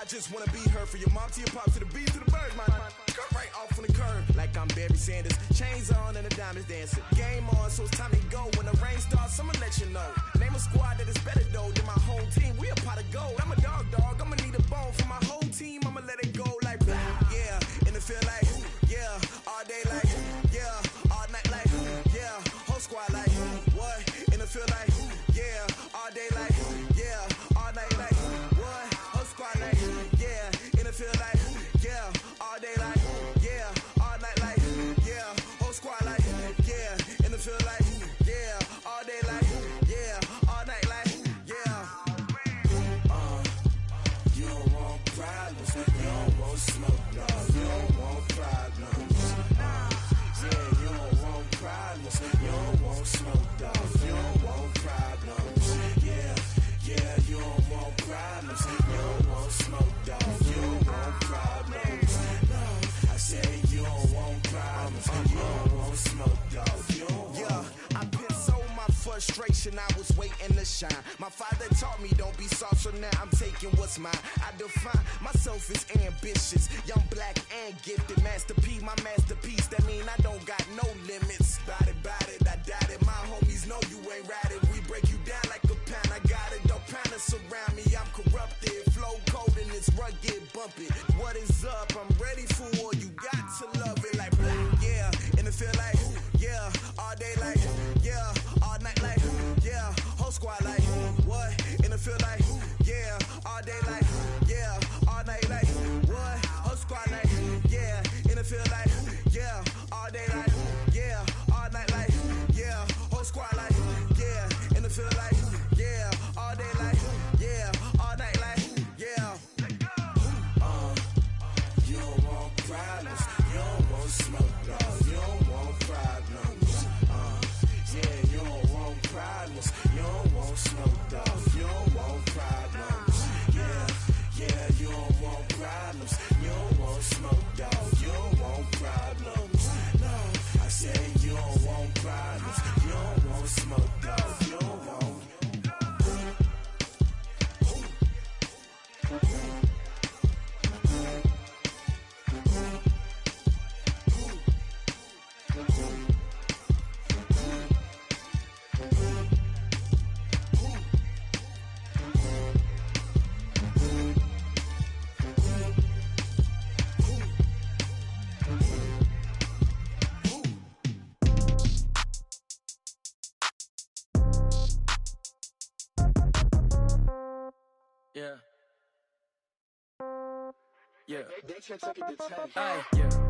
A: just wanna be her. For your mom to your pop to the beat to the birds, my cut right off on the curb. Like I'm Barry Sanders, chains on and the diamonds dancing. Game on, so it's time to go. When the rain starts, I'ma let you know. Name a squad that is better though than my home team. We a pot of gold. I'm a dog, I'ma need a bone for my whole team. I'ma let it go like blah, yeah. And it feel like, yeah. All day like, yeah. All night like, yeah. Whole squad like, what? And it feel like, yeah. All day like, yeah. All night like, what? Whole squad like, yeah. And it feel like, yeah. All day like, yeah. All night like, yeah. Whole squad like, yeah. And it feel like, yeah. All day like, yeah. All night like, yeah. You don't want problems. You don't want smoke, dog. You don't want problems. Yeah, you don't want problems. You don't want smoke, dog. You don't want problems. Yeah, you don't want problems. You don't want smoke, dog. You don't want problems. No, I said you don't want problems. You don't want smoke, dog. You don't want. Yeah, I've been so my frustration. I was waiting to shine. My father taught me don't be soft, so now I'm taking what's mine. I define myself as ambitious, young, black, and gifted. Master P, my masterpiece. That mean I don't got no limits. Bout it, I doubt it. My homies know you ain't ratted. We break you down like a pound. I got it, don't panic surround me. I'm corrupted, flow cold and it's rugged, bump it. What is up? I'm ready for war. You got to love it like blah, yeah. And it feel like, yeah. All day like, yeah. All night like, yeah. Whole squad like, what? And it feel like, yeah. All day like, yeah. All night like, what? Whole squad like, yeah. And it feel like, yeah. All day like, yeah. All night like, yeah. Whole squad like, yeah. And it feel like, yeah. All day like, yeah. All night like, yeah. You don't want problems. You don't want smoke, dog. You don't want problems. Yeah, you don't want problems. You don't want smoke, dog. You don't want problems. Yeah, you don't want problems. You don't want smoke, dog. You don't want problems. No, I said you don't want problems. You don't want smoke, dog. You don't want.
I: Yeah. Yeah.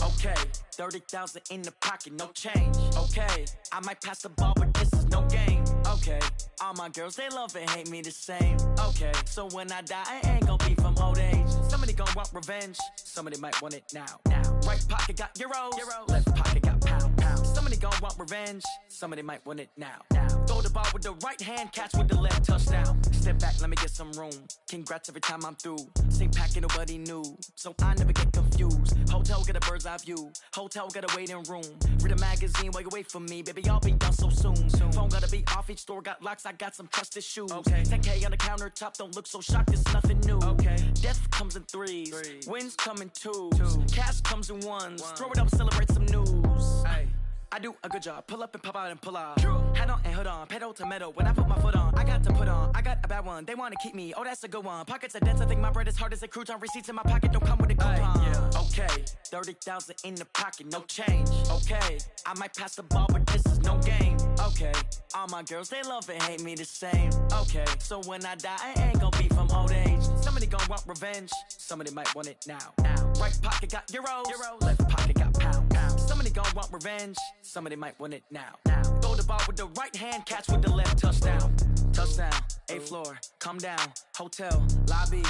I: Okay. 30,000 in the pocket, no change. Okay. I might pass the ball, but this is no game. Okay. All my girls, they love and hate me the same. Okay. So when I die, I ain't gonna be from old age. Somebody gonna want revenge. Somebody might want it now. Right pocket got euros. Left pocket got pounds. Somebody gonna want revenge. Somebody might want it now. Throw the ball with the right hand, catch with the left, touchdown. Step back, let me get some room. Congrats every time I'm through. Same packet, nobody knew. So I never get confused. Hotel get a bird's eye view. Hotel get a waiting room. Read a magazine while you wait for me. Baby, I'll be done so soon. Phone gotta be off, each store got locks. I got some trusted shoes. Okay. 10K on the countertop, don't look so shocked, it's nothing new. Okay. Death comes in threes. Wins come in twos. Cash comes in ones. Throw it up, celebrate some news. Ay. I do a good job, pull up and pop out and pull out. Hat on and hood on, pedal to metal. When I put my foot on, I got to put on. I got a bad one, they wanna keep me, oh that's a good one. Pockets are dense, I think my bread is hard as a crouton. Receipts in my pocket don't come with a coupon. Yeah. Okay, 30,000 in the pocket, no change. Okay, I might pass the ball, but this is no game. Okay, all my girls, they love and hate me the same. Okay, so when I die, I ain't gonna be from old age. Somebody gon' want revenge, somebody might want it now. Right pocket got euros. Left pocket got pounds. Somebody gon' want revenge, somebody might want it now. Throw the ball with the right hand, catch with the left, touchdown. Touchdown, 8th floor, come down, hotel, lobby.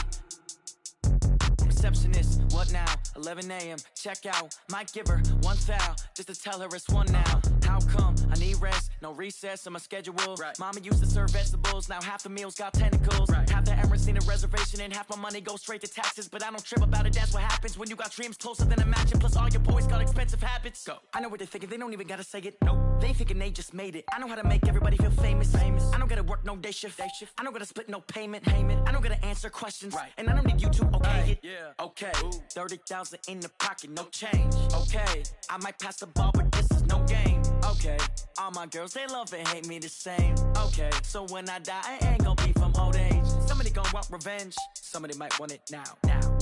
I: Receptionist, What now? 11 a.m. Check out. Might give her one foul just to tell her it's one now. How come? I need rest. No recess in my schedule. Right. Mama used to serve vegetables. Now half the meals got tentacles. Right. Half the Emirates need a reservation and half my money goes straight to taxes. But I don't trip about it. That's what happens when you got dreams closer than a mansion. Plus all your boys got expensive habits. Go. I know what they're thinking. They don't even gotta say it. Nope. They thinking they just made it. I know how to make everybody feel famous. I don't gotta work no day shift. I don't gotta split no payment. I don't gotta answer questions. Right. And I don't need you to okay it. Yeah. Okay. 30,000 in the pocket, no change. Okay. I might pass the ball, but this is no game. Okay. All my girls, they love and hate me the same. Okay. So when I die, I ain't gonna be from old age. Somebody gonna want revenge. Somebody might want it now.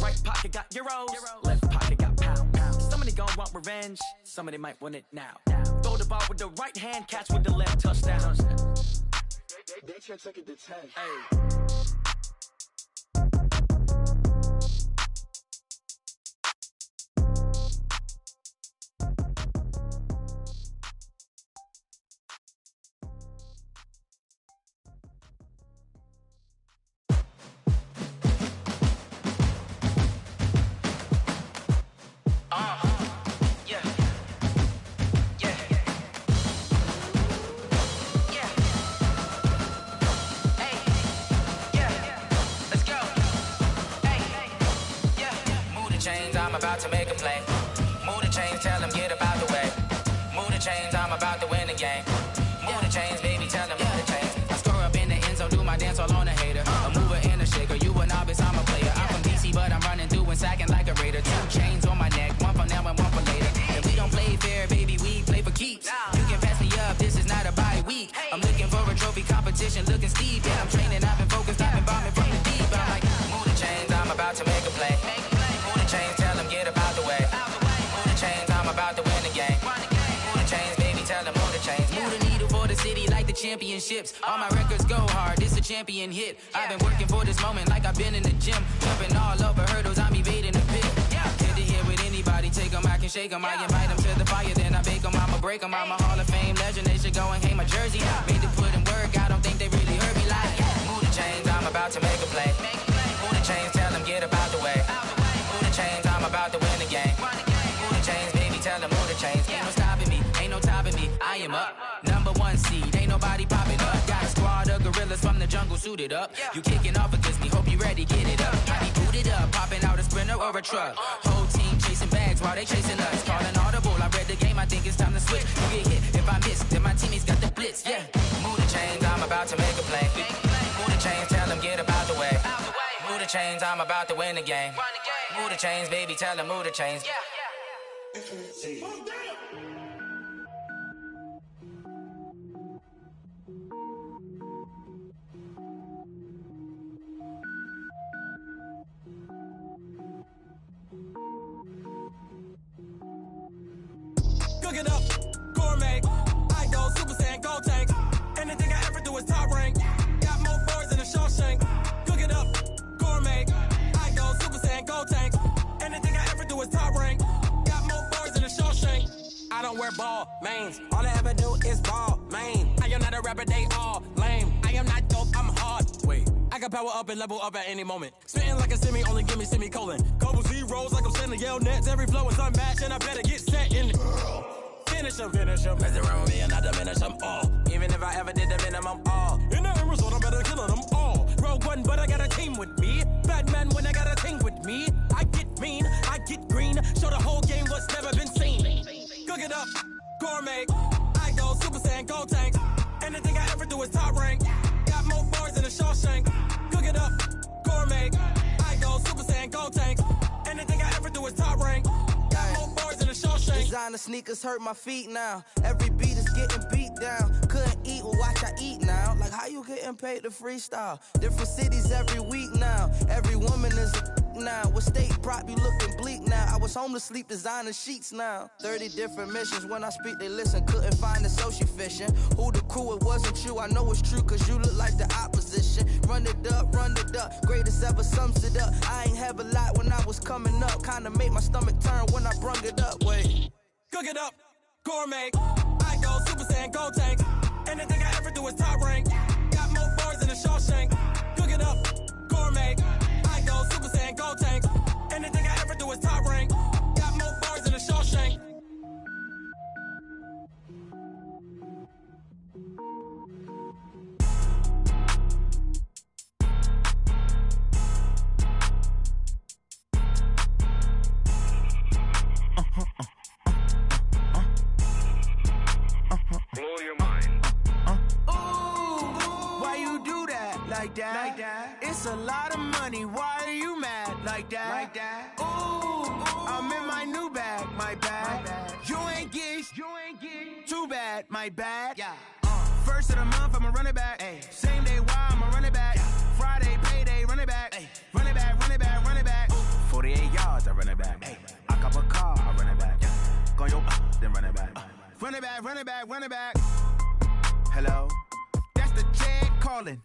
I: Right pocket got euros. Left pocket got pounds. Somebody gonna want revenge. Somebody might want it now. Throw the ball with the right hand, catch with the left, touchdown.
J: They can't take it to 10.
I: Hey.
G: About to make a play. Move the chains, tell them get up out the way. Move the chains, I'm about to win the game. Move the chains, baby, tell them move the chains. I score up in the end zone, do my dance all on a hater. A mover and a shaker, you a novice, I'm a player. I'm from DC, but I'm running through and sacking like a raider. 2 chains on my neck, one for now and one for later. And we don't play fair, baby, we play for keeps. You can pass me up, this is not a bye week. I'm looking for a trophy competition, looking steep. Yeah, I'm training, I've been focused, I've been bombing from the deep. I'm like, move the chains, I'm about to make a play. Move the chains, tell them get up out the way. Move the chains, I'm about to win the game. Move the chains, baby, tell them move the chains. Move the needle for the city like the championships. All my records go hard, this a champion hit. I've been working for this moment like I've been in the gym. Jumping all over hurdles, I'm evading the pit. Hit to hit with anybody, take them, I can shake them. I invite them to the fire, then I bake them, I'ma break them. I'm a Hall of Fame legend, they should go and hang my jersey. Made to put in work, I don't think they really heard me like. Move the chains, I'm about to make a play. Move the chains, tell them get up out the way. Move the chains, I'm about to win the game. Move the chains, baby, tell them move the chains. Ain't no stopping me, ain't no topping me. I am up, #1 seed, ain't nobody popping up. Got a squad of gorillas from the jungle suited up. You kicking off against me, hope you ready, get it up. I be booted up, popping out a sprinter or a truck. Whole team chasing bags while they chasing us. Calling audible, I read the game, I think it's time to switch. You get hit, if I miss, then my teammates got the blitz, yeah. Move the chains, I'm about to make a play. Move the chains, tell them get up out the way. Move the chains, I'm about to win the game. Move the chains, baby, tell them move the chains.
K: Cook it up, gourmet. I go Super Saiyan, gold tank. Anything I ever do is top rank. Got more boards than a Shawshank. Cook it up, gourmet. I go Super Saiyan, gold tank. Anything I ever do is top rank. Got more boards than a Shawshank. I don't wear ball mains. All I ever do is ball main. I am not a rapper, they all lame. I am not dope, I'm hard. Wait, I can power up and level up at any moment. Spitting like a semi, only give me semicolon. Couple zeros like I'm sending yell nets. Every flow is unmatched and I better get set in. Finish them. Mess around with me and I diminish them all. Even if I ever did the minimum all. In the end result, I'm better killing them all. Rogue One, but I got a team with me. Batman when I got a team with me. I get mean, I get green. Show the whole game what's never been seen. Cook it up, gourmet. I go Super Saiyan, gold tank. Anything I ever do is top rank. Got more bars than a Shawshank. Cook it up, gourmet. I go Super Saiyan, gold tank. Anything I ever do is top rank. Got more bars than a Shawshank.
L: Designer sneakers hurt my feet now. Every beat is getting beat down. Couldn't eat, well watch I eat now. Like how you getting paid to freestyle? Different cities every week now. Every woman is a now. With state prop, you looking bleak now. I was home to sleep, designing sheets now. 30 different missions. When I speak, they listen. Couldn't find it, so she fishing. Who the crew? It wasn't you. I know it's true, cause you look like the opposition. Run it up. Greatest ever sums it up. I ain't have a lot when I was coming up. Kinda made my stomach turn when I brung it up. Wait.
K: Cook it up, gourmet. I go Super Saiyan, gold tank. Anything I ever do is top rank. Got more bars than a Shawshank. Cook it up, gourmet. I go Super Saiyan, gold tank. Anything I ever do is top
A: like that? It's a lot of money, why are you mad like that? Ooh, I'm in my new bag, my bad. You ain't get too bad, my bad. First of the month, I'ma run it back. Same day, why I'ma run it back. Friday, payday, run it back. Run it back, run it back, run it back. 48 yards, I run it back. I cop a car, I run it back. Go yo, then run it back. Run it back, run it back, run it back. Hello? That's the jag calling.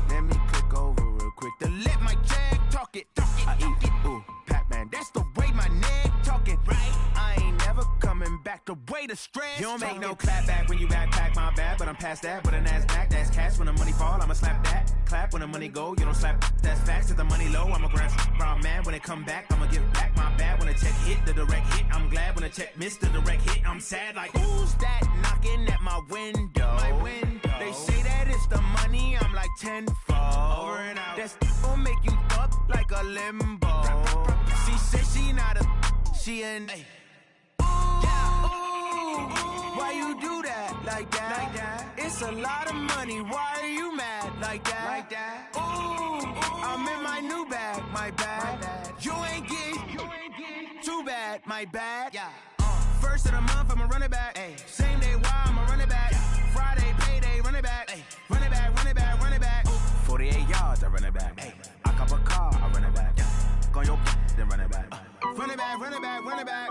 A: Let me click over real quick to let my jag talk it. I eat it, ooh, Pac-Man. That's the way my neck talking. Right? I ain't never coming back the way the stress. You don't make no clap back when you backpack, my bad. But I'm past that with a NASDAQ. That's cash when the money fall, I'ma slap that. Clap when the money go, you don't slap. That's facts. If the money low, I'ma grab brown man. When it come back, I'ma give back my bad. When the check hit, the direct hit. I'm glad when the check missed the direct hit. I'm sad like, who's that knocking at my window? My window. They say that it's the money, I'm like tenfold. Over and out. That's gon' make you up like a limbo. She said she not a, she an. Why you do that like that? It's a lot of money, why are you mad like that? Ooh, I'm in my new bag, my bad. You ain't get too bad, my bad. First of the month, I'ma run it back. Same day, why I'ma run it back. Friday, payday, run it back. Run it back, run it back, run it back. 48 yards, I run it back. I cop a car, I run it back. Go yo, then run it back. Run it back, run it back, run it back.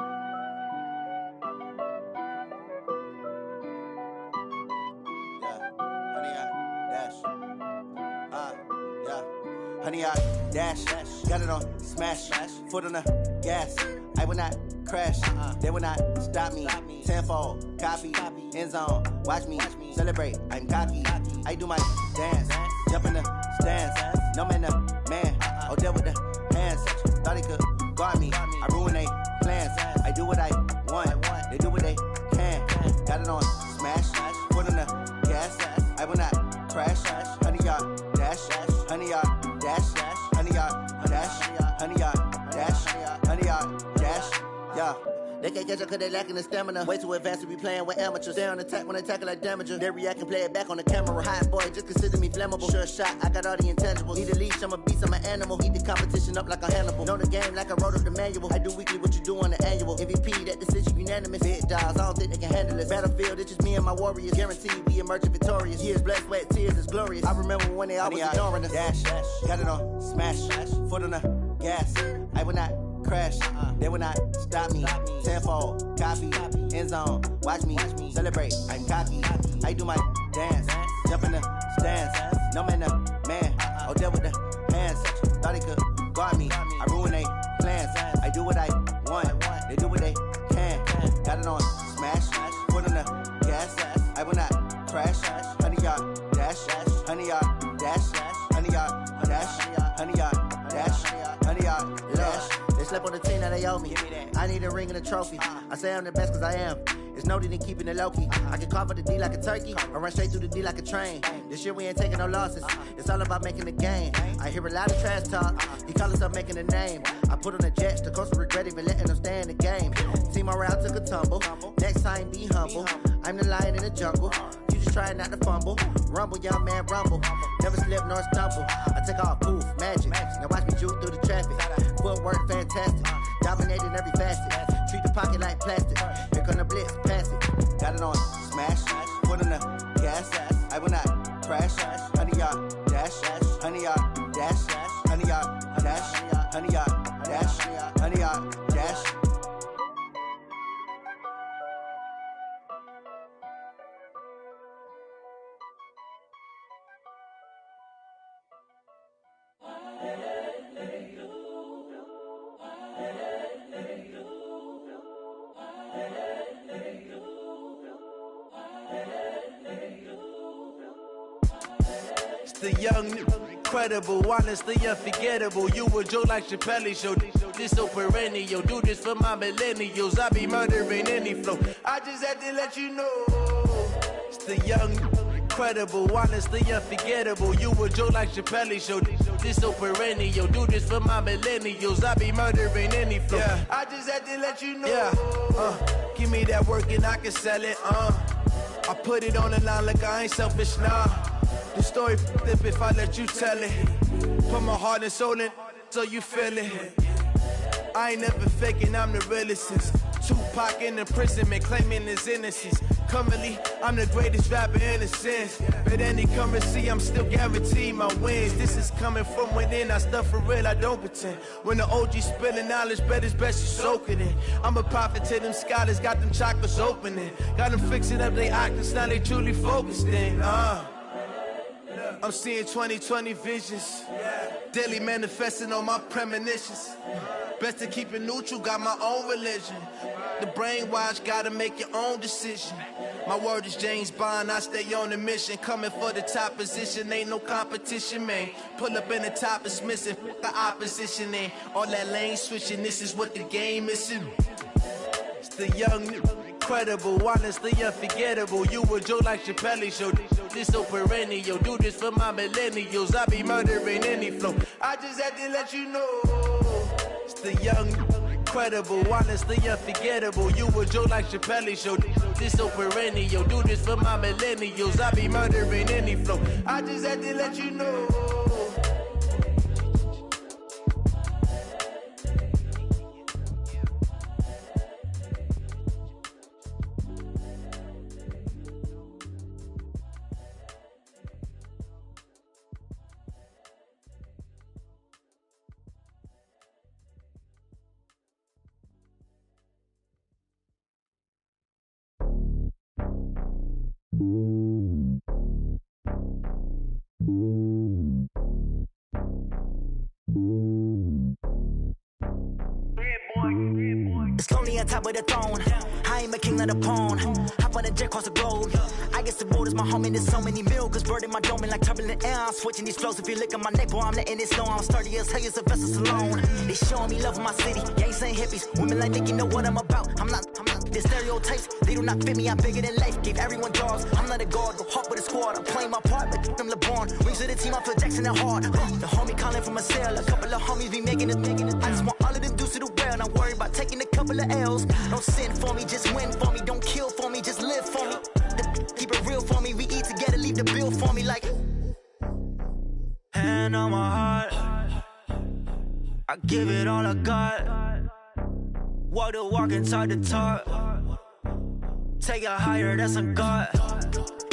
M: Honey, I dash, got it on smash, foot on the gas. I will not crash, they will not stop me. Tenfold, copy, end zone, watch me celebrate. I'm cocky, I do my dance, jump in the stands. No man, the man, oh there with the hands. Thought he could guard me, I ruin they plans. I do what I want, they do what they can. Got it on smash, foot on the gas. I will not crash, honey, y'all dash, honey, y'all dash, honey, y'all dash, honey, y'all dash, honey, y'all dash, yeah. They can't catch up cause they lacking the stamina. Way too advanced to be playing with amateurs. Stay on attack when they tackle like damager. They react and play it back on the camera. Hot boy, just consider me flammable. Sure shot, I got all the intangibles. Need a leash, I'm a beast, I'm an animal. Eat the competition up like a Hannibal. Know the game like I wrote up the manual. I do weekly what you do on the annual. MVP, that decision unanimous. Big dogs, I don't think they can handle it. Battlefield, it's just me and my warriors. Guaranteed we emerge victorious. Years, blood, sweat, tears, it's glorious. I remember when they always ignoring us. Dash, got it on smash, foot on the gas. I will not crash, they will not stop me. Tenfold, copy, end zone, watch me celebrate. I'm cocky, I do my dance, jump in the stands. No man, the man, oh there with the hands. Thought he could guard me, I ruin they plans. I do what I want, they do what they can. Got it on smash, foot on the gas. I will not crash, honey y'all dash, honey y'all dash, honey y'all dash, honey y'all dash, honey y'all dash. They slept on the team that they owe me. I need a ring and a trophy. I say I'm the best cause I am. It's no need in keeping it low-key. I can carve up the D like a turkey or run straight through the D like a train. This year we ain't taking no losses. It's all about making the game. I hear a lot of trash talk. He call himself making a name. I put on the Jets. The coach will regret even letting them stay in the game. Team morale took a tumble. Next time be humble. I'm the lion in the jungle. You just trying not to fumble. Rumble, young man, rumble. Never slip nor stumble. I take off, poof, magic. Now watch me juke through the traffic. Footwork fantastic. Dominating every facet. Treat the pocket like plastic. Here come the blitz, pass it. Got it on smash. Foot on the gas. I will not crash. Honey, y'all dash. Honey, y'all dash. Honey, y'all dash. Honey, y'all dash. Honey, y'all dash.
A: The young, incredible, honestly unforgettable. You a joke like Chappelle show. This so perennial. Do this for my millennials. I be murdering any flow. I just had to let you know. It's the young, incredible, honestly unforgettable. You a joke like Chappelle show. This so perennial. Do this for my millennials. I be murdering any flow. Yeah. I just had to let you know. Yeah. Give me that work and I can sell it. I put it on the line like I ain't selfish, nah. The story flip if I let you tell it. Put my heart and soul in so you feel it. I ain't never faking, I'm the realest since Tupac in imprisonment, claiming his innocence. Currently, I'm the greatest rapper in a sense. But any currency, I'm still guaranteed my wins. This is coming from within, I stuff for real, I don't pretend. When the OG spilling knowledge, bet it's best you soak it in. I'm a prophet to them scholars, got them chakras opening. Got them fixing up their octaves, now they truly focused in. I'm seeing 2020 visions. Daily manifesting on my premonitions. Best to keep it neutral, got my own religion. The brainwash, gotta make your own decision. My word is James Bond, I stay on the mission. Coming for the top position, ain't no competition, man. Pull up in the top, it's missing, the opposition ain't. All that lane switching, this is what the game is. It's the young, incredible, honestly unforgettable. You a Joe like Chappelle show. This so perennial, do this for my millennials. I be murdering any flow. I just had to let you know. It's the young, incredible, honestly unforgettable. You a Joe like Chappelle show. This so perennial, do this for my millennials. I be murdering any flow. I just had to let you know.
N: It's lonely on top of the throne. I am a king of the pawn. Hop on a jet across the globe. I guess the road is my home and there's so many milkers burning my dome like turbulent air. I'm switching these flows. If you look at my neck, boy, I'm letting it slow. I'm sturdy as hell as a vessel alone. They showing me love in my city. Gangs ain't hippies. Women like Nick, you know what I'm about. I'm not. The stereotypes, they do not fit me. I'm bigger than life. Gave everyone jobs. I'm not a guard. Go hard with a squad. I'm playing my part, but them LeBron. Rings to the team, I feel Jackson and hard. The homie calling from a cell. A couple of homies be making it. I just want all of them dudes to do well. Not worry about taking a couple of L's. Don't sin for me, just win for me. Don't kill for me, just live for me. Keep it real for me. We eat together, leave the bill for me like. Hand on my heart, I give it all I got. Walk the walk and talk the talk. Take it higher, that's a God.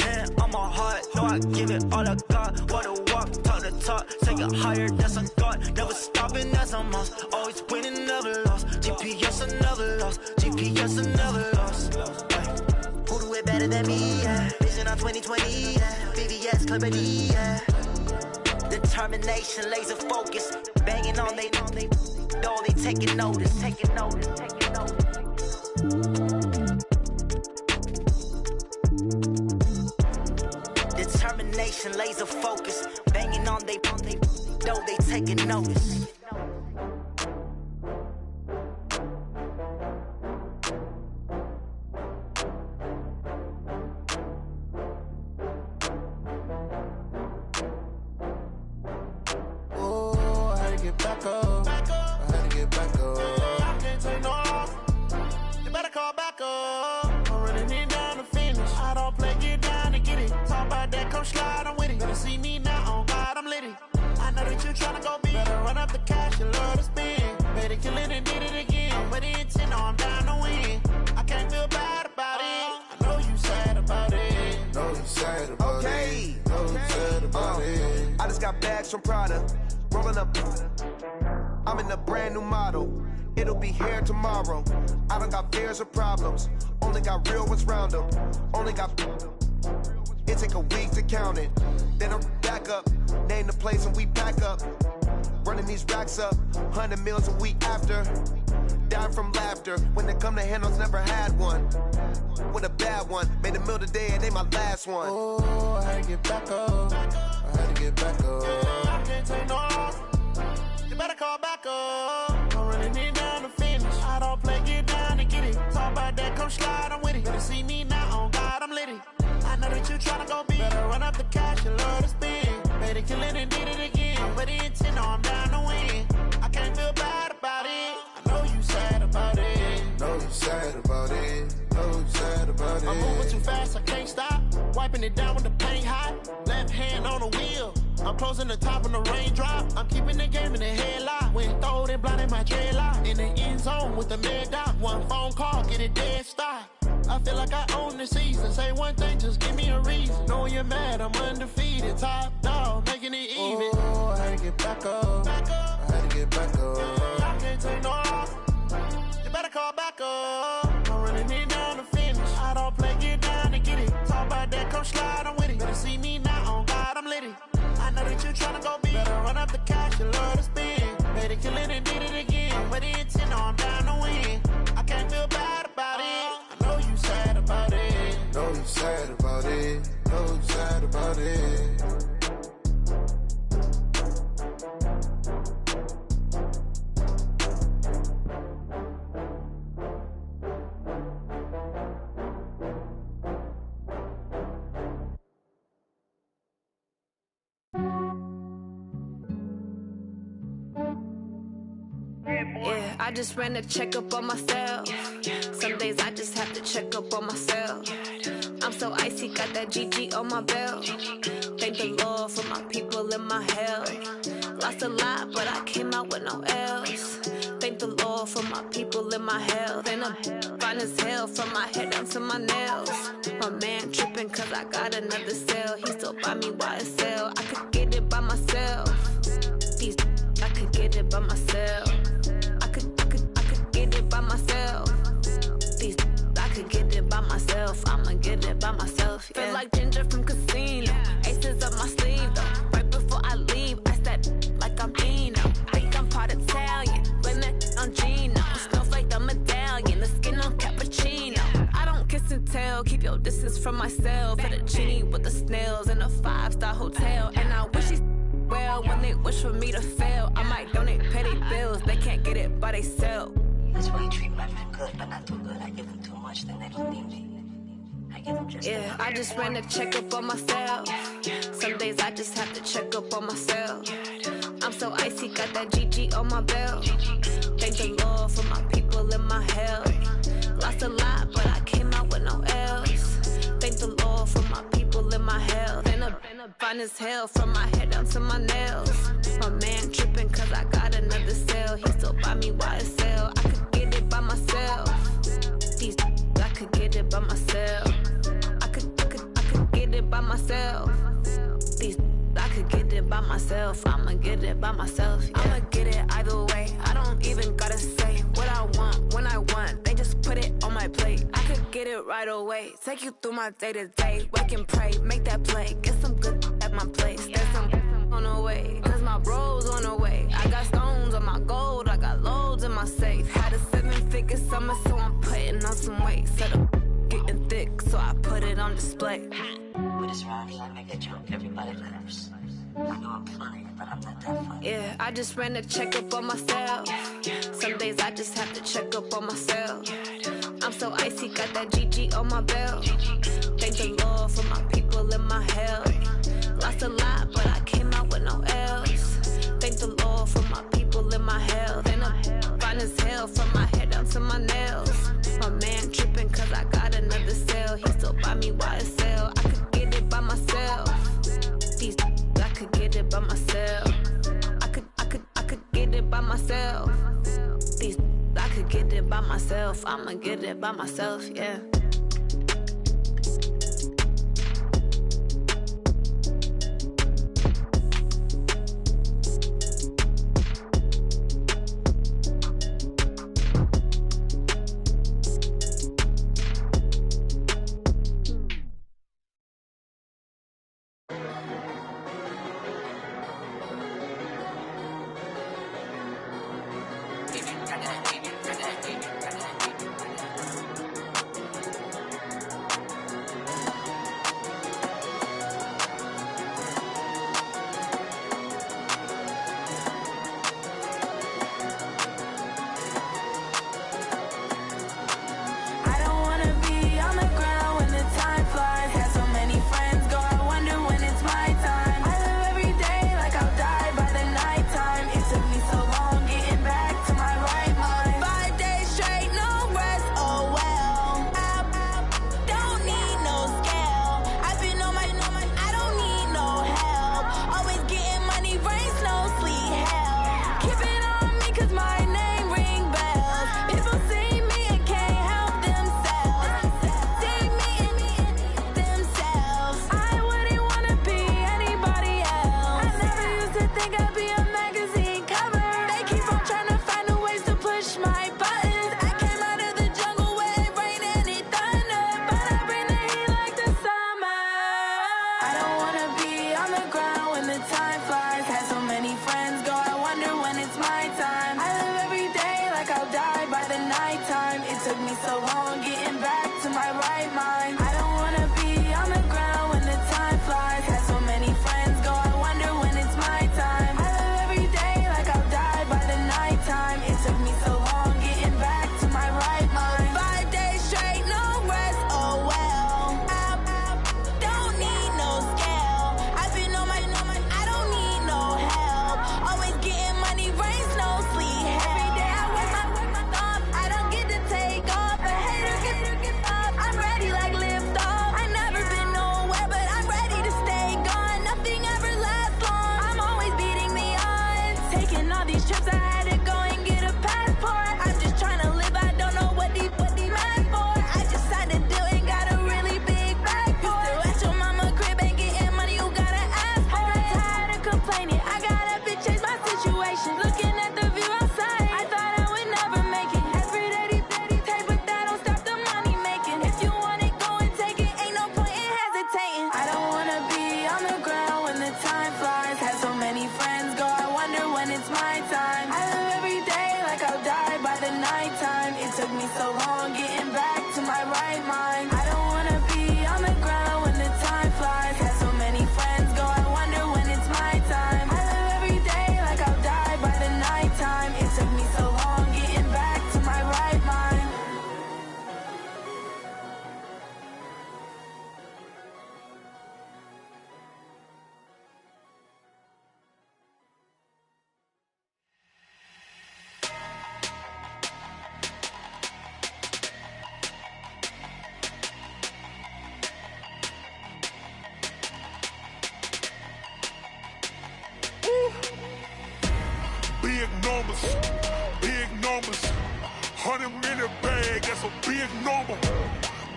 N: Hand on my heart, no, I give it all I got. Walk the walk, talk the talk. Take it higher, that's a God. Never stopping, that's a must. Always winning, never lost. GPS, I never lost. GPS, I never lost. Who do it better than me? Yeah. Vision on 2020. Yeah. VVS, Clarity. Yeah. Determination, laser focus. Banging on they know they taking notice. Taking notice. Taking notice. Determination, laser focus. Banging on they know they taking notice.
O: Back up. I had to get back up. I can't take no loss. You better call back up. I'm running it down to finish. I don't play, get down to get it. Talk about that, come slide, I'm with it. Better see me now, on God, I'm lit it. I know that you tryna go big. Better run up the cash, you love to spend. Better kill it and did it again. I'm with the intent, no, I'm down to win. I can't feel bad about it. I know you sad about it.
P: Know you sad about it. Know you sad about it. I just got bags from Prada. Rolling up, I'm in a brand new model. It'll be here tomorrow. I don't got fears or problems. Only got real ones round them. Only got. It take a week to count it. Then I'm back up. Name the place and we pack up. Running these racks up. 100 meals a week after. Dying from laughter. When they come to handles, never had one. With a bad one. Made a meal today and they my last one.
O: Oh, I had to get back up. I had to get back up. I can't take no loss. You better call back up. I'm running it down to finish. I don't play, get down to get it. Talk about that, come slide, I'm with it. Better see me now, on God, I'm lit it. I know that you tryna go big. Better run up the cash, you love to spend. Better kill it and did it again. I'm with the intent, no, I'm down to win. I can't feel bad about it. I know you sad about it.
P: Know you sad about it. Know you sad about it.
O: I'm moving too fast, I can't stop. Wiping it down with the paint hot. Left hand on the wheel. I'm closing the top on the raindrop. I'm keeping the game in the headlock. When throwed and blinded my dreadlock. In the end zone with the mad dot. One phone call, get it dead stop. I feel like I own the season. Say one thing, just give me a reason. Knowing you're mad, I'm undefeated. Top dog, making it even.
P: Oh, I had to get back up. I had to get back up.
O: I can't take no off. You better call back up. I'm running it down to finish. I don't play, get down to get it. Talk about that, come slide, I'm with it. Better see me now, on God, I'm lit it. I know that you tryna go big. Better run up the cash, you love to spend. Made it, kill it, and did it again. With the intent, I'm down to win. I can't feel bad about it. I know you sad about it.
P: Know you sad about it. Know you sad about it.
Q: Yeah, I just ran a checkup on myself. Some days I just have to check up on myself. I'm so icy, got that GG on my belt. Thank the Lord for my people and my health. Lost a lot, but I came out with no L's. Thank the Lord for my people and my health. And I'm fine as hell from my head down to my nails. My man tripping cause I got another cell. He still buy me YSL. I could get it by myself. These I could get it by myself. I could get it by myself. These I could get it by myself. I'ma get it by myself. Yeah. Feel like Ginger from Casino. Aces up my sleeve though. Right before I leave, I step like I'm Dino. Think I'm part Italian. Blame that on Gino. Snowflake the medallion. The skin on cappuccino. I don't kiss and tell. Keep your distance from myself. Fettuccine with the snails in a 5-star hotel. And I wish he's well when they wish for me to fail. I might donate petty bills. They can't get it by themselves.
R: That's why you treat my friend good, but not too good. I give them too much, then they don't need me. I give them just
Q: yeah, I just ran a checkup on myself. Some days I just have to check up on myself. I'm so icy, got that GG on my belt. Thank the Lord for my people and my health. Lost a lot, but I came out with no L's. Thank the Lord for my people and my health. And I'm fine as hell from my head down to my nails. My man tripping cause I got another cell. He still buy me YSL. I could get it by myself. These I could get it by myself. I could get it by myself. These I could get it by myself. I'ma get it by myself. Yeah. I'ma get it either way. I don't even gotta say what I want when I want. They just put it on my plate. I could get it right away. Take you through my day to day. Wake and pray, make that play. Get some good at my place. There's some on the way. Cause my bro's on the way. I got stones on my gold. I got loads in my safe. Had a 7-figure summer, so I'm putting on some weight. Set up getting thick, so I put it on display.
R: With this round here, I make it drunk. Everybody laughs. I know I'm funny, but I'm not that funny.
Q: Yeah, I just ran a checkup on myself. Some days I just have to check up on myself. I'm so icy, got that GG on my belt. Thank the Lord for my people and my health. Lost a lot, but I came out with no L's. Thank the Lord for my people and my health. And I'm fine as hell from my head down to my nails. My man tripping cause I got another cell. He still buy me YSL. I could get it by myself. These I could get it by myself. I could get it by myself. These I could get it by myself. I'ma get it by myself, yeah.
S: numbers, big numbers. 100-minute bag, that's a big number.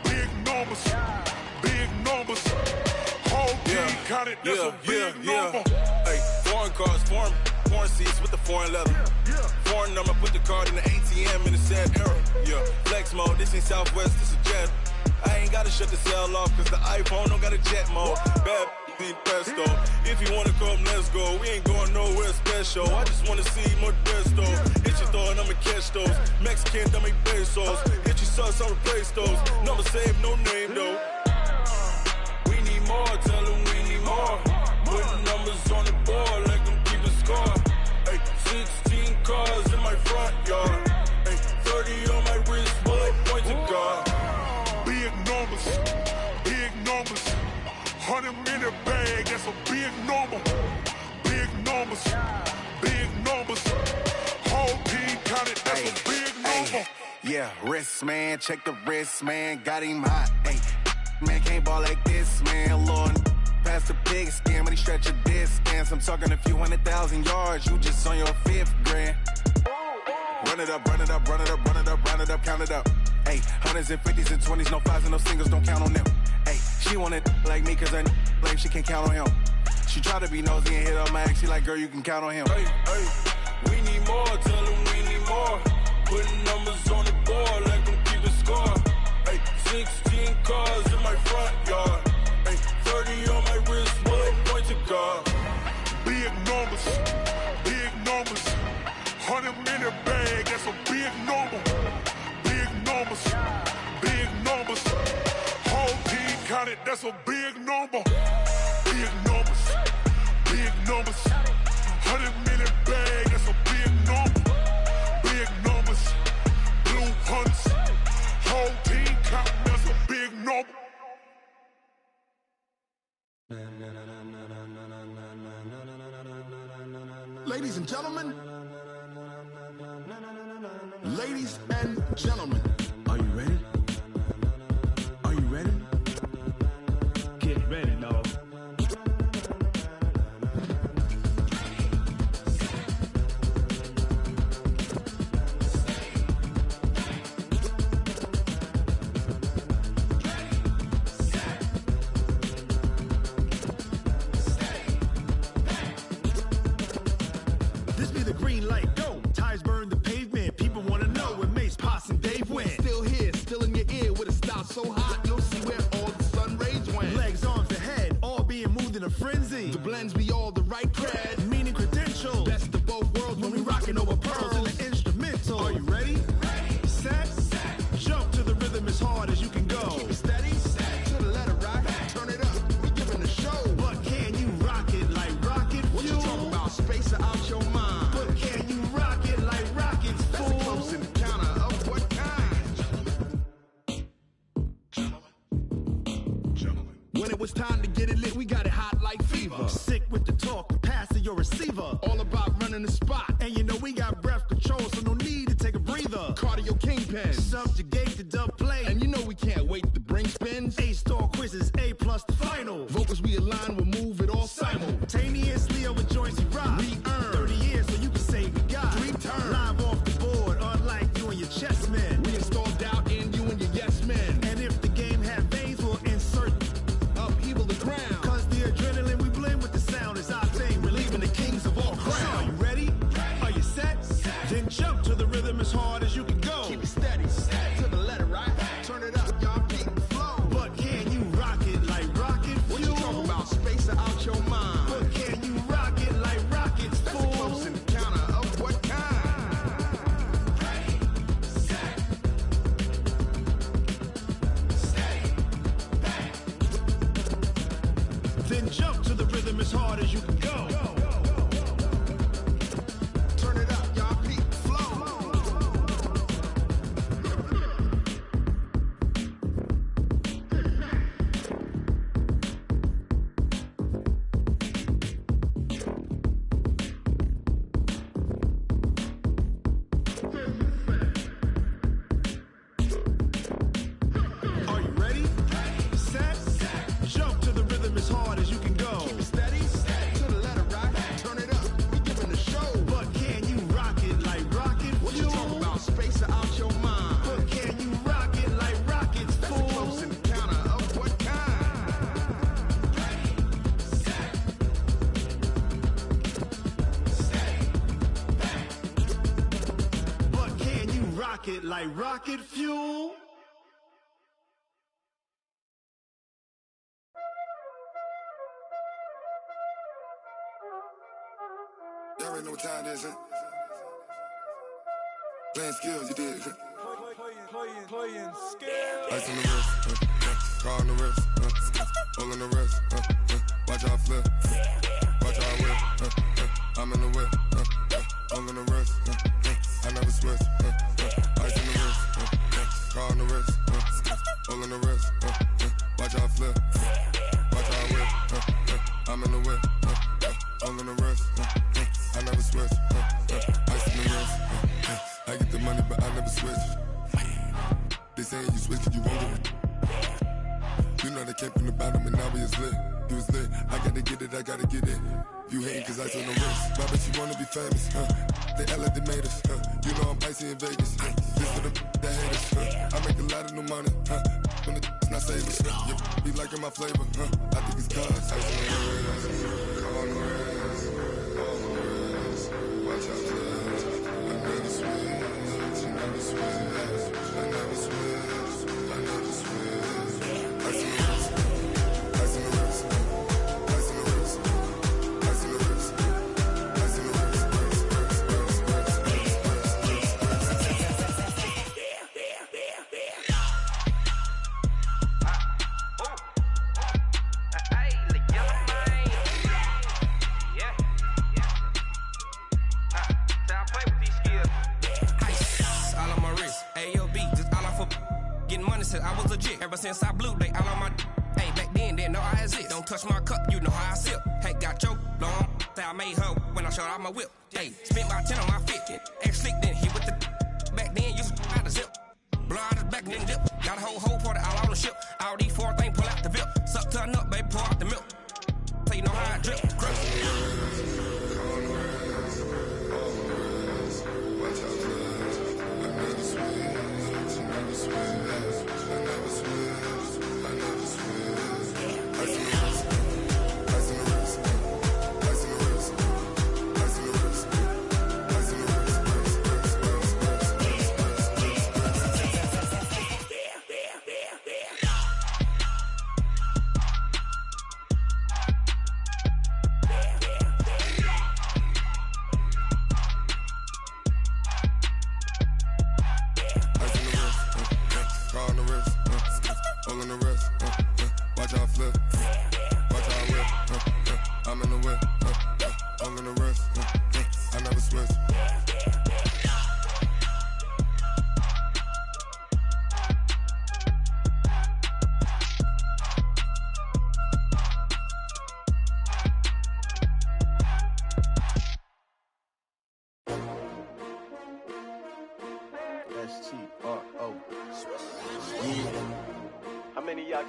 S: Big numbers, big numbers. Whole team counted, that's a big number.
T: Hey, foreign cars, foreign seats with the foreign leather. Foreign number, put the card in the ATM in the sad era. Yeah, flex mode, this ain't Southwest, this is Jet. I ain't gotta shut the cell off, cause the iPhone don't got a jet mode. Bad be pesto. If you wanna come, let's go. We ain't going nowhere special. I just wanna see Modesto. Hit your thought, I'ma catch those. Mexican, I'ma make pesos. Hit your sus, I'll replace those. Number save, no name though. We need more, tell them we need more. Putting numbers on the board, like them keep the score. Hey, 16 cars in my front yard. Hey, 30 on my wrist, bullet point to God.
S: Big numbers, big numbers. 100-minute bag, that's a big number. Big numbers, big numbers. Whole team counted, that's a big number.
U: Yeah, wrist man, check the wrist man, got him hot. Ay, man can't ball like this, man. Lord, past the pig skin, when he stretch a distance. I'm talking a few 100,000 yards, you just on your 5th grand. Run it up, run it up, run it up, run it up, run it up, count it up. Ay, 100s and 50s and 20s, no 5s and no singles, don't count on them. Ay, she want it like me, cause her lame, she can't count on him. She try to be nosy and hit up my ex, she like, girl, you can count on him.
T: Hey, hey, we need more, tell them we need more. Putting numbers on the board, like them keep the score. Hey, 16 cars in my front yard. Hey, 30 on my wrist, bullet point to God.
S: Big numbers, big numbers. 100-minute bag, that's a big number. Big numbers, big numbers. Whole team counted, that's a big number. Big numbers, big numbers. 100-minute bag, that's a big number. Big numbers, blue hunts. Whole team counting, that's a big number.
V: Ladies and gentlemen, ladies and gentlemen, are you ready? Are you ready? Get ready, dog. This be the green light, go. Tires burn the pavement. People wanna know where Mace, Poss, and Dave went. Still here, still in your ear with a style so hot, you'll see where all the sun rays went. Legs, arms, and head, all being moved in a frenzy. The blends be all the right cred, meaning credentials. Best of both worlds when we rockin' over pearls in the instrumental. Are you ready? Ready. Set. Jump to the rhythm as hard as you can go. Keep it steady. To the letter right. Turn it up. We giving the show. But can you rock it like rocket fuel? What you talking about? Space out your mind. But can you rock it like rockets, fool? That's a close encounter of what kind? When it was time to get it lit, we got it hot like fever. Sick with the talk, the pass to your receiver. All about running the spot. And you know we got breath control, so no need to take a breather. Cardio kingpin. Subjugate the dub play. And you know we can't wait to bring spins. A-star quizzes, A+ the final. Vocals we align, we'll move it all simultaneously over joints we rock. We earn 30 years so you can say we got 3 turns. Live off the board, unlike you and your chess men. We install doubt in you and your yes men. And if the game had veins, we'll insert upheaval the ground. Cause the adrenaline we blend with the sound is our thing. Relieving the kings of all crowns. So are you ready? Are you set? Then jump to the rhythm as hard as you can go. Keep it steady. To the letter right. Turn it up, y'all keep the flow. But can you rock it like rocket fuel? What you talking about? Space out your mind. But can you rock it like rockets, fool? That's a close encounter of what kind? Ready, set, steady, back. Then jump to the rhythm as hard as you can go. Turn it up, y'all keep the flow. Are you ready? Set. Jump to the rhythm as hard as you can go. Keep it steady. To the letter like rocket fuel.
S: Y'all already know what time it is, huh? Playing skills, you did.
K: Playing skills.
S: Ice on the wrist, car on the wrist, all on the wrist, watch how I flip, watch how I whip, I'm in the whip, all on the wrist, I never switch, ice on the wrist, car on the wrist, all on the wrist, watch how I flip, watch how I whip, I'm in the whip, all on the wrist, I never switch, ice on the wrist, I get the money but I never switch. They saying you switch cause you won't get it. You know they came from the bottom and now we is lit. You was lit, I gotta get it, I gotta get it. You hating cause ice on the wrist. Why bet you wanna be famous, They act like they made us, You know I'm icy in Vegas, This for the that hate us, I make a lot of new money, When it's not savers, Be liking my flavor, I think it's cause ice on the wrist, on the wrist, on the wrist. Watch out for this, I never switch, I never switch, I never switch, I never switch. Ice on the wrist, ice on the wrist, ice on the wrist, ice on the wrist, ice on the
K: I was legit ever since I blew. They all on my hey back then didn't know I exist. Don't touch my cup, you know how I sip. Hey, got choked long. Say I made her when I showed out my whip. Hey, spent about 10 on my 50. Ex slick then hit with the back then used to out the zip. Blow out his back then dip. Got a whole party all on the ship. All these four things pull out the VIP. Suck to a nut, baby, pour out the milk. So you know how I drip. Crush.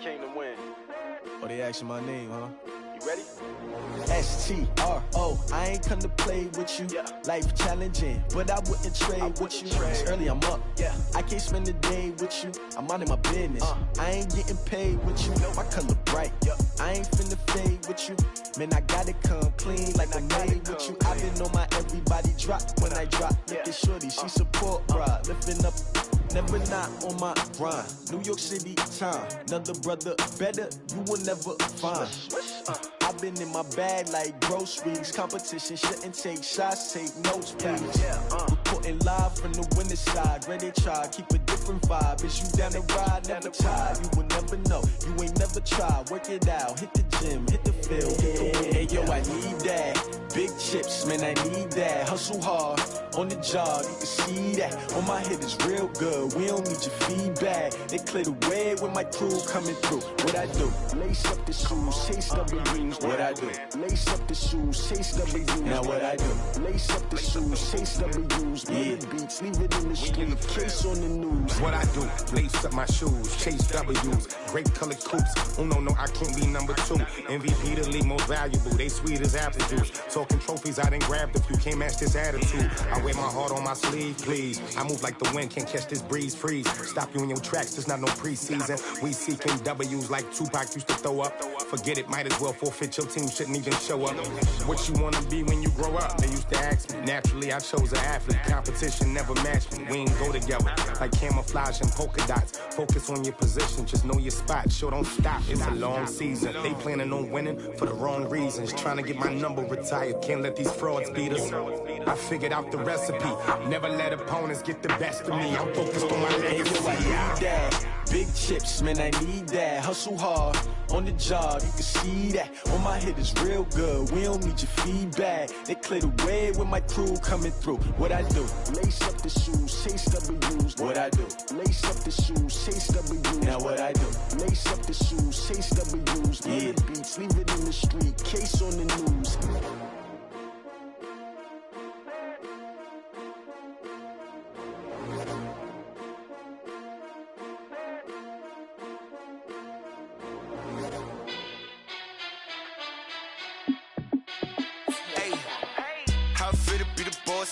A: Came to win. Oh, they asking my name, huh? You ready?
C: STRO, I ain't come to play with you. Life challenging, but I wouldn't trade with you. It's early, I'm up. I can't spend the day with you. I'm minding my business. I ain't getting paid with you. My color bright. I ain't finna fade with you. Man, I gotta come clean like I'm made with you. I've been on my everybody drop when I drop. Look at shorty, she support ride. Lifting up, never not on my grind. New York City time, another brother better, you will never find. I've been in my bag like groceries. Competition shouldn't take shots, take notes, please. Reporting live from the winter side. Ready to try, keep a different vibe. Is you down the ride, never tired. You will never know, you ain't never tried. Work it out, hit the gym, hit the field. Hey yo, I need that. Big chips, man, I need that. Hustle hard, on the job, you can see that. On my head is real good, we don't need your feedback. They clear the way when my crew coming through. What I do? Lace up the shoes, chase W's. What I do? Lace up the shoes, chase W's. Now what I do? Lace up the shoes, chase W's. Play the beats, leave it in the street, case on the news.
D: What I do? Lace up my shoes, chase W's. Great colored coupes, Uno, no, I can't be number 2. MVP the league most valuable. They sweet as apple juice. Talking trophies, I didn't grab the few. Can't match this attitude. I wear my heart on my sleeve, please. I move like the wind, can't catch this breeze, freeze. Stop you in your tracks, there's not no preseason. We seeking W's like Tupac used to throw up. Forget it, might as well forfeit. Your team shouldn't even show up. What you wanna be when you grow up? They used to ask me. Naturally, I chose an athlete. Competition never matched me. We ain't go together like camouflage and polka dots. Focus on your position, just know your spot. Sure, don't stop. It's a long season. They planning on winning for the wrong reasons. Trying to get my number retired. Can't let these frauds beat us. I figured out the recipe. Never let opponents get the best of me. I'm focused on my legacy.
C: I need that. Big chips, man, I need that. Hustle hard on the job, you can see that. On my hit is real good, we don't need your feedback. They clear the way with my crew coming through. What I do? Lace up the shoes, chase W's. What I do? Lace up the shoes, chase W's. Now what I do? Lace up the shoes, chase W's. Yeah. The beats, leave it in the street, case on the news.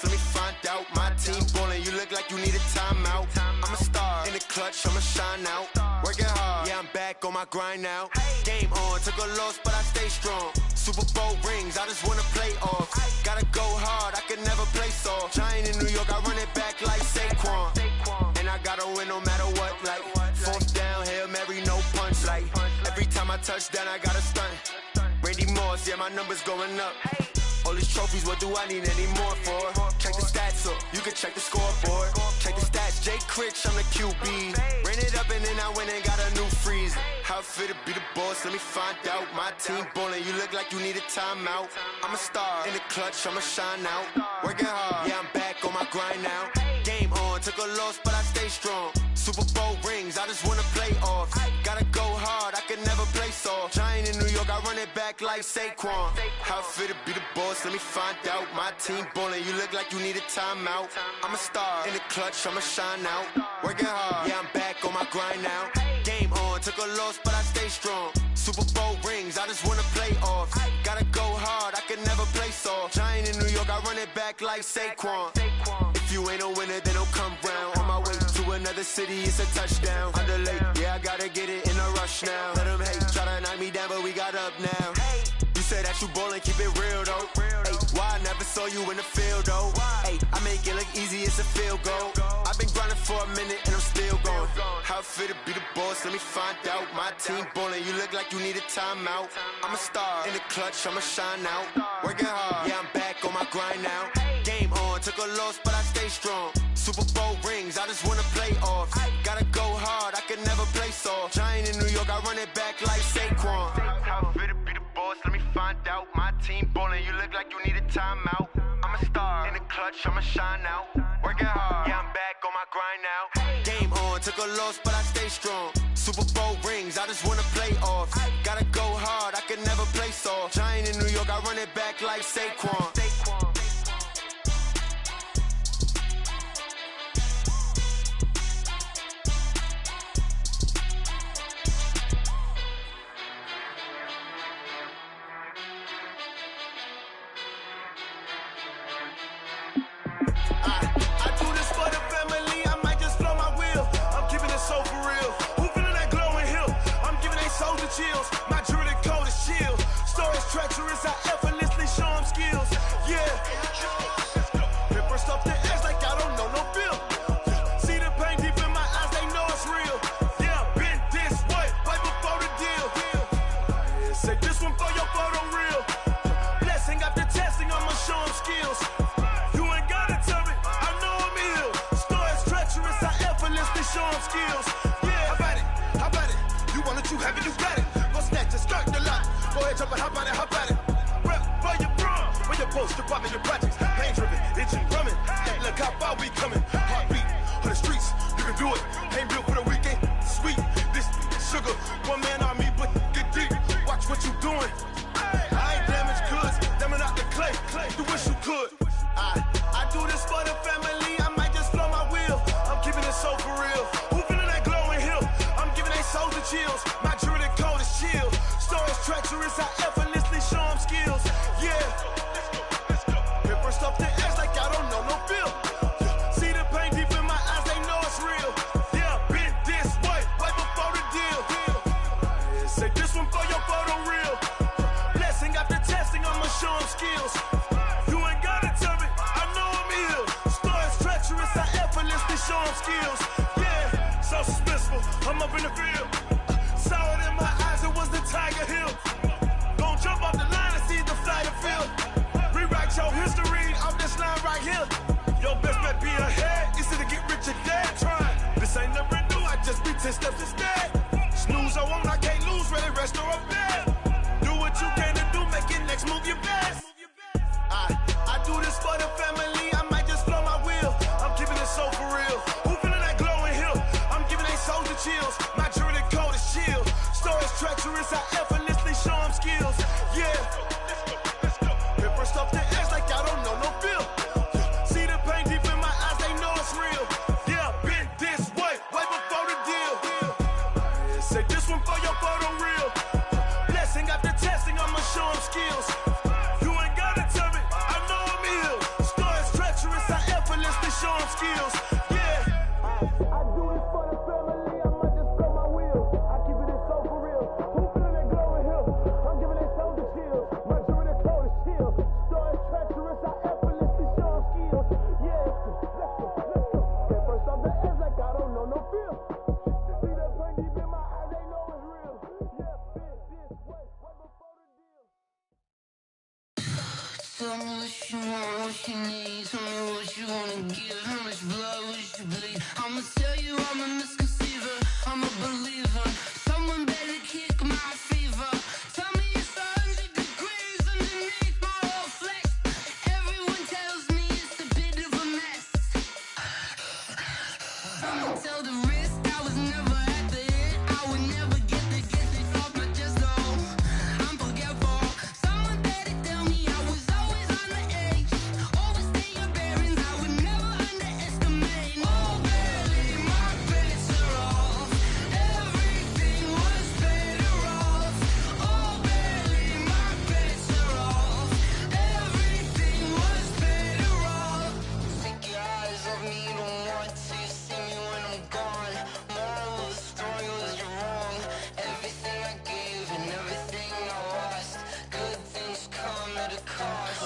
E: Let me find out. My team ballin', you look like you need a timeout. I'm a star in the clutch, I'ma shine out. Working hard, yeah, I'm back on my grind now. Game on, took a loss, but I stay strong. Super Bowl rings, I just wanna play off. Gotta go hard, I could never play soft. Giant in New York, I run it back like Saquon. And I gotta win no matter what, like fourth down, Hail Mary, no punch. Like every time I touch down, I gotta stunt. Randy Moss, yeah, my numbers going up. All these trophies, what do I need any more for? Check the stats up, you can check the scoreboard. Check the stats, Jay Critch, I'm the QB. Ran it up and then I went and got a new freeze. How it fit to be the boss, let me find out. My team ballin', you look like you need a timeout. I'm a star in the clutch, I'ma shine out. Working hard, yeah, I'm back on my grind now. Game on, took a loss, but I stay strong. Super Bowl rings, I just wanna play off. Gotta go hard, I could never play soft. Giant in New York, I run it back like Saquon. How it fit to be the boss, let me find out. My team ballin', you look like you need a timeout. I'm a star in the clutch, I'ma shine out. Working hard, yeah, I'm back on my grind now. Game on, took a loss, but I stay strong. Super Bowl rings, I just wanna play off. Gotta go hard, I could never play soft. Giant in New York, I run it back like Saquon. If you ain't a winner, then don't come round. On my way to another city, it's a touchdown. Underlay, yeah, I gotta get it in a rush now. Let them hate, try to knock me down, but we got up now. You say that you ballin', keep it real though. Ay, why I never saw you in the field though? Ay, I make it look easy, it's a field goal. I've been grinding for a minute and I'm still going. How it fit to be the boss, let me find out. My team ballin', you look like you need a timeout. I'm a star in the clutch, I'ma shine out. Working hard, yeah, I'm back on my grind now. Game on, took a loss, but I stay strong. Super Bowl rings, I just wanna play off. Gotta go hard, I could never play soft. Giant in New York, I run it back like Saquon. How it fit to be the boss, let me find out. My team ballin', you look like you need a timeout. I'm a star in the clutch, I'ma shine out. Working hard, yeah, I'm back on my grind now. Game on, took a loss, but I stay strong. Super Bowl rings, I just wanna play off. Gotta go hard, I could never play soft. Giant in New York, I run it back like Saquon.
A: Chills. My jewelry code is chill. Stories treacherous, I effortlessly show them skills. Yeah. It burst up the edge like I don't know no feel. See the pain deep in my eyes, they know it's real. Yeah, been this way, right before the deal. Yeah, say this one for your photo real. Blessing after testing, I'ma show them skills. You ain't gotta tell me, I know I'm ill. Stories treacherous, I effortlessly show them skills. Yeah, how about it? You want it, you have it, you got it. Just start the lot. Go ahead, jump and hop on it, hop on it. Rep for your bro, for your post, your pop, and your projects. Pain driven, itching, drumming. Hey, look how far we coming. Heartbeat on the streets, you can do it. Ain't built for the weekend. Sweet, this sugar, one man army, but get deep. Watch what you doing. I ain't damaged goods, damn it out the clay. You wish you could. I do this for the family. I might just blow my wheel. I'm keeping it so for real. Who feeling that glowing hill? I'm giving they souls the chills. My jewelry code is treacherous, I effortlessly show them skills. Yeah. Hit first off the edge like I don't know no feel. See the pain deep in my eyes, they know it's real. Yeah, been this way, way before the deal. Say this one for your photo reel. Blessing after testing, I'ma show them skills. You ain't gotta tell me, I know I'm ill. Story's treacherous, I effortlessly show them skills. Yeah, so suspenseful, I'm up in the field. Saw it in my eyes, it was the Tiger Hill. Gon' jump off the line and see the flight of field. Rewrite your history off this line right here. Your best bet be ahead, easy to get rich or dead trying. This ain't never new, I just be 10 steps instead. Snooze I won't, I can't lose, ready, rest or up bed. Do what you can to do, make it next move your best. I do this for the family, I might just blow my wheel. I'm keeping it so for real. Who feeling that glowing hill? I'm giving they souls the chills. My jury the code is chill. Story's treacherous, I effortlessly show them skills. Yeah. Hit first off the edge like I don't know no feel. See the pain deep in my eyes, they know it's real. Yeah, been this way, way before the deal. Say this one for your photo reel. Blessing after testing, I'ma show them skills. You ain't gotta tell me, I know I'm ill. Story's treacherous, I effortlessly show them skills. Yeah. I do this for the family, I might just blow my wheel. I keep it so for real. Who feeling that glowing hill? I'm giving they souls the chills. My jury the code is chill. Story's treacherous, I effortlessly show them skills. Yeah. Let's go. Get first off the edge like I don't know no feel. See the pain deep in my eyes, they know it's real. Yeah, been this way, way before the deal.
B: Tell me what you want, what you need. Tell me what you wanna give. How much blood would you bleed? I'ma tell you I'm a misconceiver. I'm a believer. Someone better kick my fever. Tell me it's 100 degrees underneath my whole flesh. Everyone tells me it's a bit of a mess. Someone tell the risk I was never at the end. I would never get it off my chest though. I'm forgetful. Someone better tell me I was always on the edge. Overstay your bearings, I would never underestimate. Oh baby, my bets are off. Everything was better off. Oh baby, my bets are off. Everything was better off. Take your eyes off me, you don't want to see me when I'm gone. Moral of the story was you're wrong. Everything I gave and everything I lost. Good things come at a cost.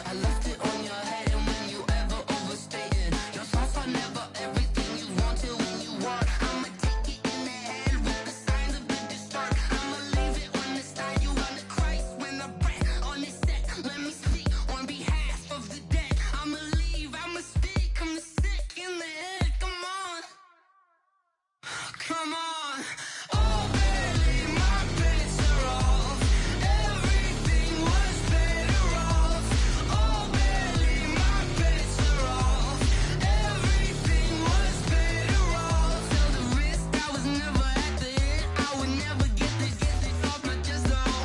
B: I left it on your head, and when you ever overstay it, your thoughts are never everything you wanted when you want. I'ma take it in the head with the signs of the distort. I'ma leave it on the side. You on the Christ when I breath on this set. Let me speak on behalf of the dead. I'ma leave, I'ma speak. I'm the sick in the head. Come on, come on. Oh baby, my bets are off. Everything was better off. Oh baby, my bets are off. Everything was better off. Tell the risk I was never at the end. I would never get it off my chest though.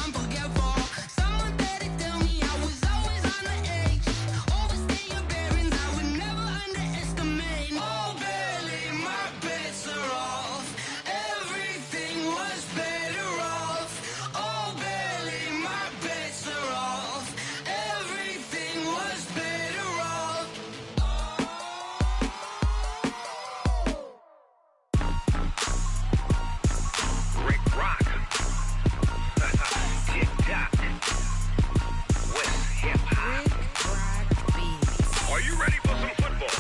B: I'm forgetful. Someone better tell me I was always on the edge. Overstay your bearings, I would never underestimate. Oh baby, my bets are off. Everything was better off. Oh baby, my bets are off. Everything was better off.
F: Rick Rock. Tick-tock. West hip-hop. Are you ready for some football?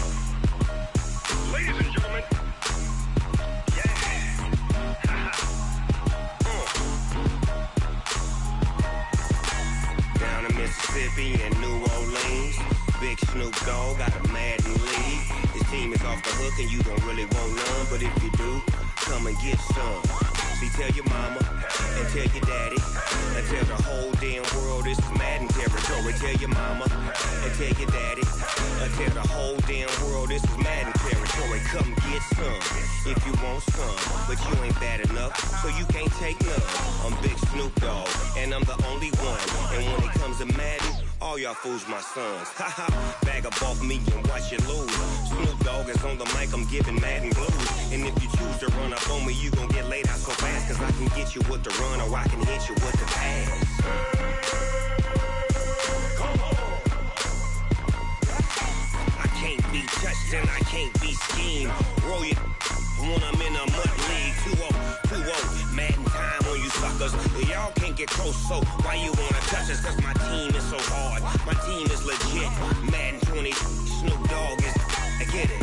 F: Ladies and gentlemen. Yeah.
W: Down in Mississippi and New Orleans, Big Snoop Dogg got a Madden league. His team is off the hook and you don't really want none, but if you do, come and get some. See, tell your mama and tell your daddy and tell the whole damn world this is Madden territory. territory. Tell your mama, and tell your daddy, tell the whole damn world this is Madden territory. Come get some, if you want some, but you ain't bad enough, so you can't take none. I'm Big Snoop Dogg, and I'm the only one, and when it comes to Madden, all y'all fools my sons. Haha, bag up off me and watch you lose. Snoop Dogg is on the mic, I'm giving Madden blues. And if you choose to run up on me, you gon' get laid out so fast, cause I can get you with the run or I can hit you with the pass. I can't be touched and I can't be schemed. Roll you when I'm in a mud league. 2-0, Madden time on you suckers. Y'all can't get close, so why you wanna touch us? Cause my team is so hard, my team is legit. Madden 20, Snoop Dogg is, I get it.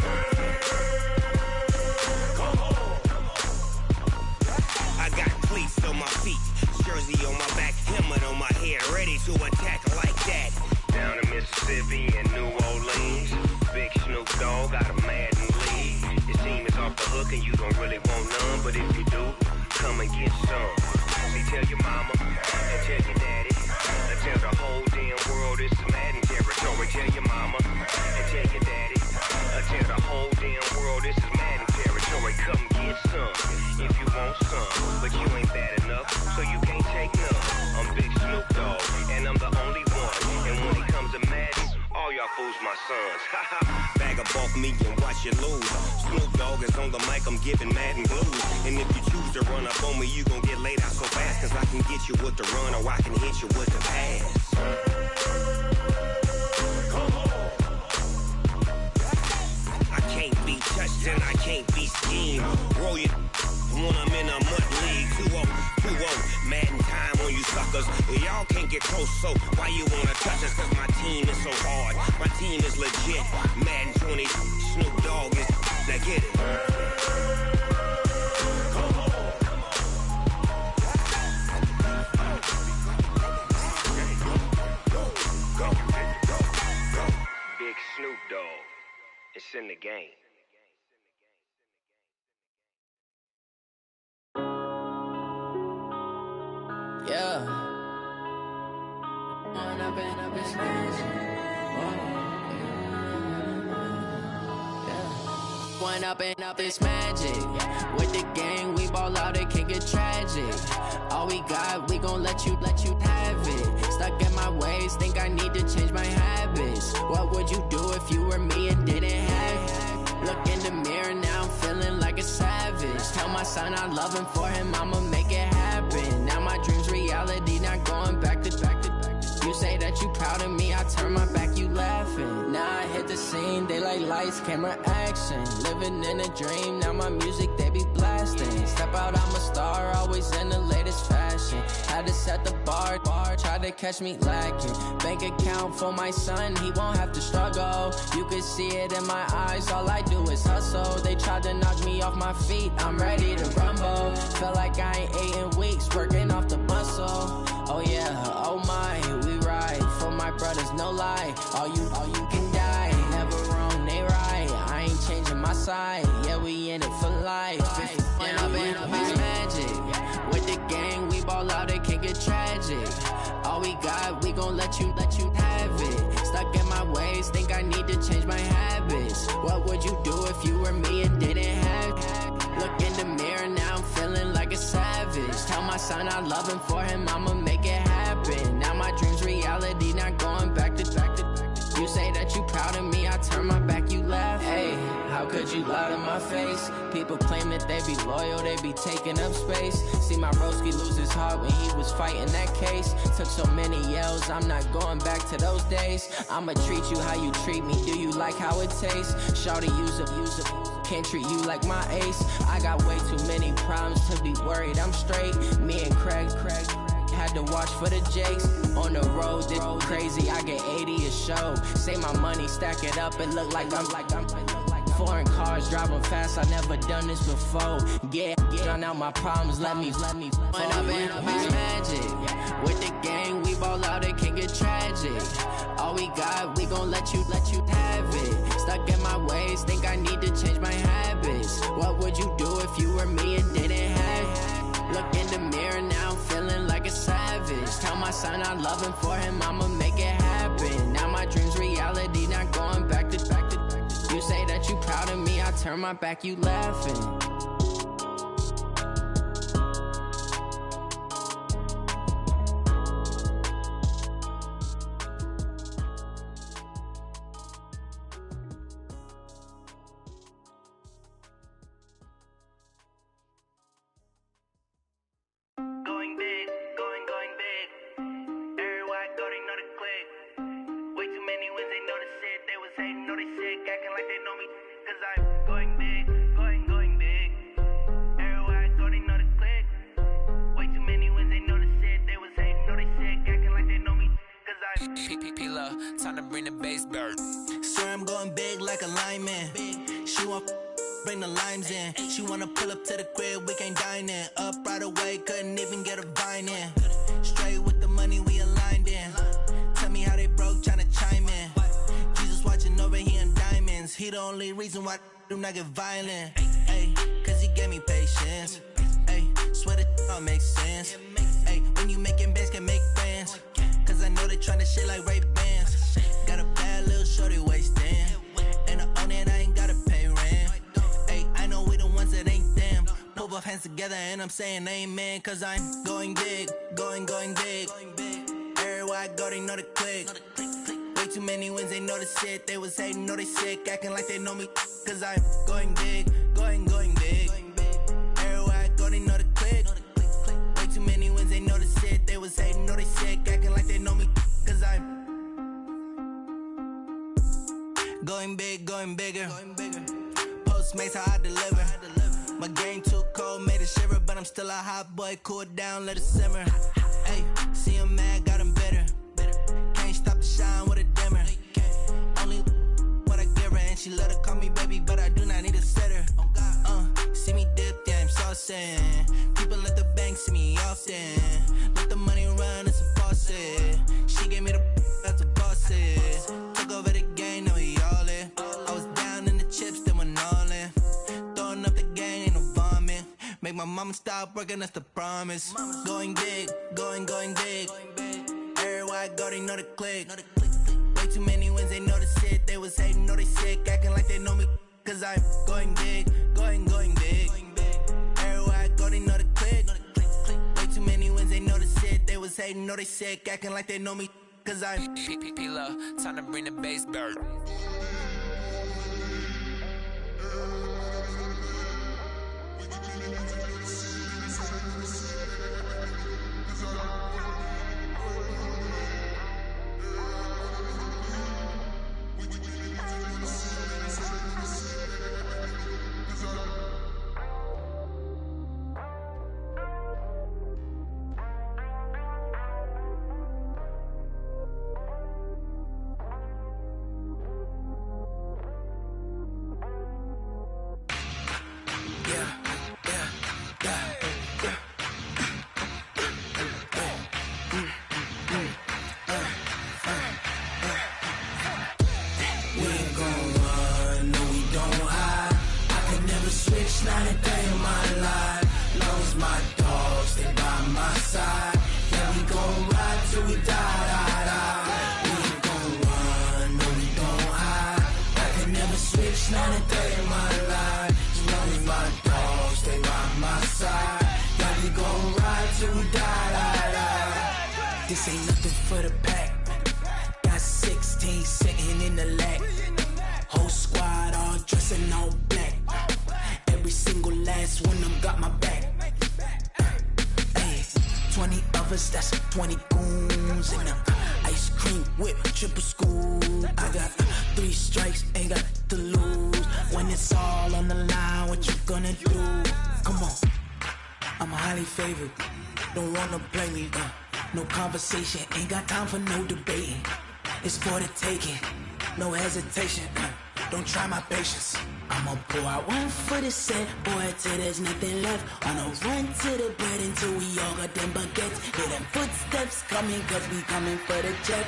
W: I got cleats on my feet, jersey on my back, helmet on my head, ready to attack like that. Down in Mississippi and New Orleans, Big Snoop Dogg got a Madden league. Your team is off the hook and you don't really want none, but if you do, come and get some. See, tell your mama and tell your daddy, and tell the whole damn world it's Madden territory. Tell your mama and tell your daddy, and tell the whole damn world this is Madden territory. Come get some if you want some, but you ain't bad enough, so you can't take none. I'm Big Snoop Dogg, and I'm the only one, and when it comes to Madden, all y'all fools my sons. Bag up off me and watch you lose. Snoop Dogg is on the mic, I'm giving Madden blues. And if you choose to run up on me, you gon' get laid out so fast, cause I can get you with the run or I can hit you with the pass. I can't be touched and I can't be schemed. Roll you when I'm in a mud league. 2-0, Madden time on you suckers. Y'all can't get close, so why you wanna touch us? Cause my team is so hard, my team is legit. Madden 20, Snoop Dogg is, now get it. Big Snoop Dogg, it's in the game.
L: Yeah. One up and up, it's magic. With the gang, we ball out, it can get tragic. All we got, we gon' let you have it. Stuck in my ways, think I need to change my habits. What would you do if you were me and didn't have it? Look in the mirror, now I'm feeling like a savage. Tell my son I love him, for him I'ma make it happen. Now my dream's reality, not going back to back. You say that you proud of me, I turn my back, you laughing. Now I hit the scene, they like lights, camera, action. Living in a dream, now my music, they be blasting. Step out, I'm a star, always in the latest fashion. Had to set the bar, try to catch me lacking. Bank account for my son, he won't have to struggle. You can see it in my eyes, all I do is hustle. They tried to knock me off my feet, I'm ready to rumble. Felt like I ain't ate in weeks, working off the muscle. Oh yeah, oh my, we ride for my brothers, no lie. All you can die, never wrong, they right. I ain't changing my side, yeah, we in it for life. When up and up, it's magic. With the gang, we ball out, it can get tragic. All we got, we gon' let you have it. Stuck in my ways, think I need to change my habits. What would you do if you were me and didn't have it? Look in the mirror, now I'm feeling like a savage. Tell my son I love him, for him I'ma make it happen. Now my dream's reality, not going back to back. You say that you proud of me, I turn my back, you laugh. Hey, how could you lie to my face? People claim that they be loyal, they be taking up space. See my broski lose his heart when he was fighting that case. Took so many yells, I'm not going back to those days. I'ma treat you how you treat me, do you like how it tastes? Shawty, use it. Can't treat you like my ace. I got way too many problems to be worried, I'm straight. Me and Craig had to watch for the Jakes. On the road, this crazy, I get 80 a show. Say my money, stack it up, it look like I'm foreign cars, driving fast, I never done this before. Get drown out my problems, let me When up and up, it's magic. With the gang, we ball out, it can get tragic. All we got, we gon' let you have it. Stuck in my ways, think I need to change my habits. What would you do if you were me and didn't have it? Look in the mirror, now I'm feeling like a savage. Tell my son I love him, for him I'ma make it happen.
H: turn my back, you laughing.
I: Going big, going big. Everywhere I go, they know the click. Way too many wins, they know the shit. They was hating, know they sick, acting like they know me. Cause I'm going big, going big. Everywhere I go, they know the click. Way too many wins, they know the shit. They was hating, know they sick, acting like they know me. Cause I'm
L: P-P-P-Love, time to bring the bass bird. Swear I'm going big like a lineman. She want bring the limes in. She wanna pull up to the crib, we can't dine in. Up right away, couldn't even get a vine in. Straight with the money, we aligned in. Tell me how they broke, tryna chime in. Jesus watching over here in diamonds. He the only reason why I do not get violent. Ay, cause he gave me patience. Ay, swear that all makes sense. Ay, when you making bands, can make friends. Cause I know they tryna shit like Ray-Bans. Got a bad little shorty wasting. And I own it, I ain't gotta pay rent. I know we the ones that ain't them. Pull both hands together and I'm saying amen. Cause I'm going big, going big. Everywhere I go, they know the click. Way too many wins, they know the shit. They was hating, know they sick, acting like they know me. Cause I'm going big, going big. Everywhere I go, they know the click. Way too many wins, they know the shit. They was hating, know they sick, acting like they know me. Cause I'm going big, going bigger. Postmates how I deliver. My game too cold, made it shiver, but I'm still a hot boy. Cool it down, let it simmer. Hey, see him mad, got him bitter. Can't stop the shine with a dimmer. Only what I give her, and she love to call me baby, but I do not need a sitter. See me dip, yeah, I'm saucing. People at the bank see me often. Let the money run, it's a faucet. She gave me the that's a bosses. Took over the game, now we all in. I was down in the chips, then went all in. Throwing up the gang, ain't no vomit. Make my mama stop working, that's the promise. Going big, going big. Everywhere I go, they know the click. Way too many wins, they know the shit. They was hating, know they sick, acting like they know me. Cause I'm going big, going big. Everywhere I go, they know the click. Way too many wins, they know the shit. They was hating, know they sick, acting like they know me. Cause I'm P-P-P-Love, time to bring the bass bird.
B: Not a day in my life. Long as my dogs, they by my side. Yeah, we gon' ride till we die. We ain't gon' run, no, we gon' hide. I can never switch, not a day in my life. As long as my dogs, they by my side. Yeah, we gon' ride till we die.
J: This ain't nothing for the pack. Got 16 sitting in the lag. Whole squad all dressing all black. Every single last one of them got my back. 20 of us, that's 20 goons. And ice cream whip, triple school. I got 3 strikes, ain't got to lose. When it's all on the line, what you gonna do? Come on, I'm highly favored. Don't wanna play me, no conversation, ain't got time for no debating. It's for the taking, no hesitation. Don't try my patience. I'ma pour out one for the set, boy, till there's nothing left. On a run to the bread until we all got them baguettes. Hear them footsteps coming, cause we coming for the check.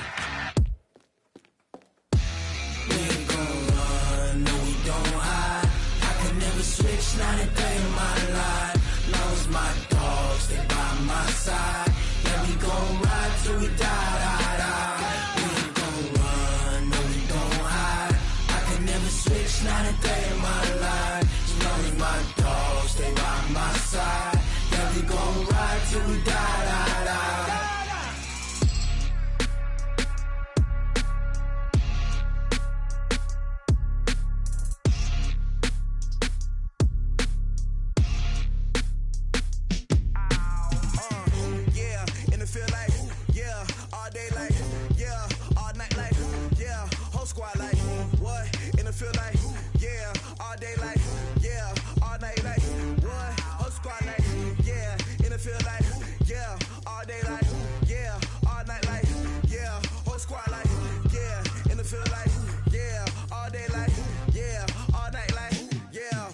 B: We ain't gon' run, no, we don't hide. I can never switch, not a day in my life. Long as my dogs, they by my side. Yeah, we gon' ride till we die. We ain't gon' run, no, we don't hide. I can never switch, not a day in my life.
A: feel like, yeah, all day like, yeah, all night like, yeah, whole squad like, yeah, in the feel like, yeah, all day like, yeah, all night like, yeah.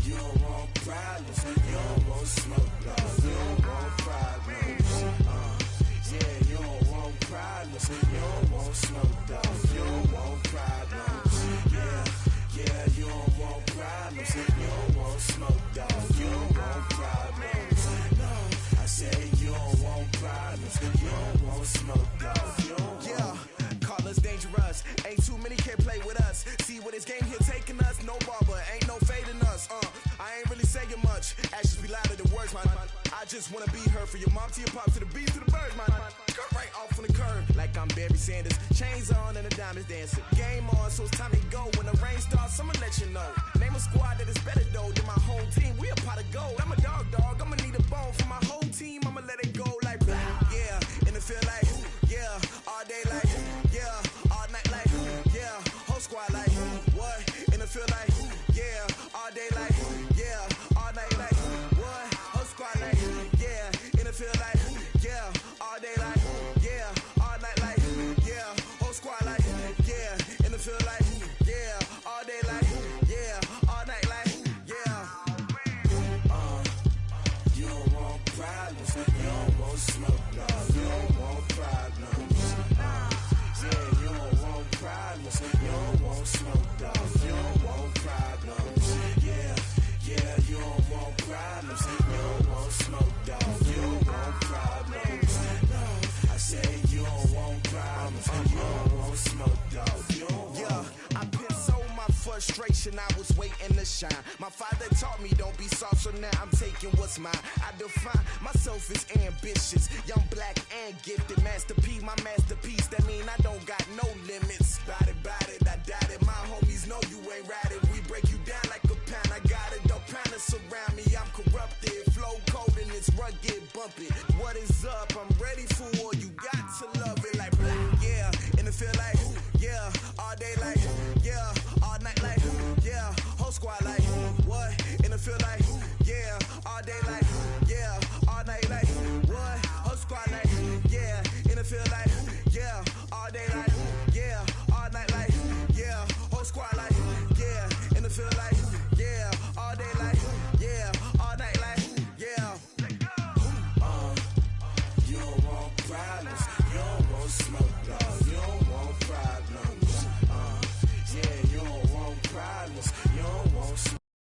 C: You don't want problems, you don't want smoke, no. You don't want problems, yeah, you don't want problems, you don't want smoke, dog. You don't want problems, yeah, you don't want problems, you don't want smoke, dog. You don't want problems, no. I said you don't want problems, you don't want smoke, dog. You don't
A: Yeah, call us dangerous. Ain't too many can play with us. See where this game here taking us. No barber, ain't no fading us. I ain't really saying much. Actions be louder than words, man. I just wanna be heard, for your mom to your pop, to the beat, to the bird, man. Cut right off on the curb, like I'm Barry Sanders. Chains on and the diamonds dancing. Game on, so it's time to go. When the rain starts, I'ma let you know. Name a squad that is better though than my home team. We a pot of gold. I'm a dog. I'ma need a bone for my whole team. I'ma let it go like blah. Yeah, and it feel like, yeah, all day like, yeah, all night like, yeah, whole squad like, what? And it feel like, yeah, all day like, yeah, all night like, what? Whole squad like, yeah, and it feel like, yeah, all day like, yeah, all night like, yeah, whole squad like, yeah, and it feel like, yeah, all day like, yeah, all night like, yeah.
C: You don't want problems, you don't want smoke, no. You don't want problems, yeah, you don't want problems, you don't want smoke, dog. You don't want problems, yeah, you don't want problems, you don't want smoke, dog. You don't want problems, no. I said you don't want problems, you don't want smoke, dog. You don't
A: Yeah, I pin so my frustration, I was waiting to shine. My father taught me don't be soft, so now I'm taking what's mine. I define myself as ambitious, young, black, and gifted. Master P, my masterpiece, that mean I don't got no limits. Bout it, I doubt it. My homies know you ain't ratted. We break you down like a pound. I got it, don't pound us around me. I'm corrupted, flow cold and it's rugged, bump it. What is up? I'm ready for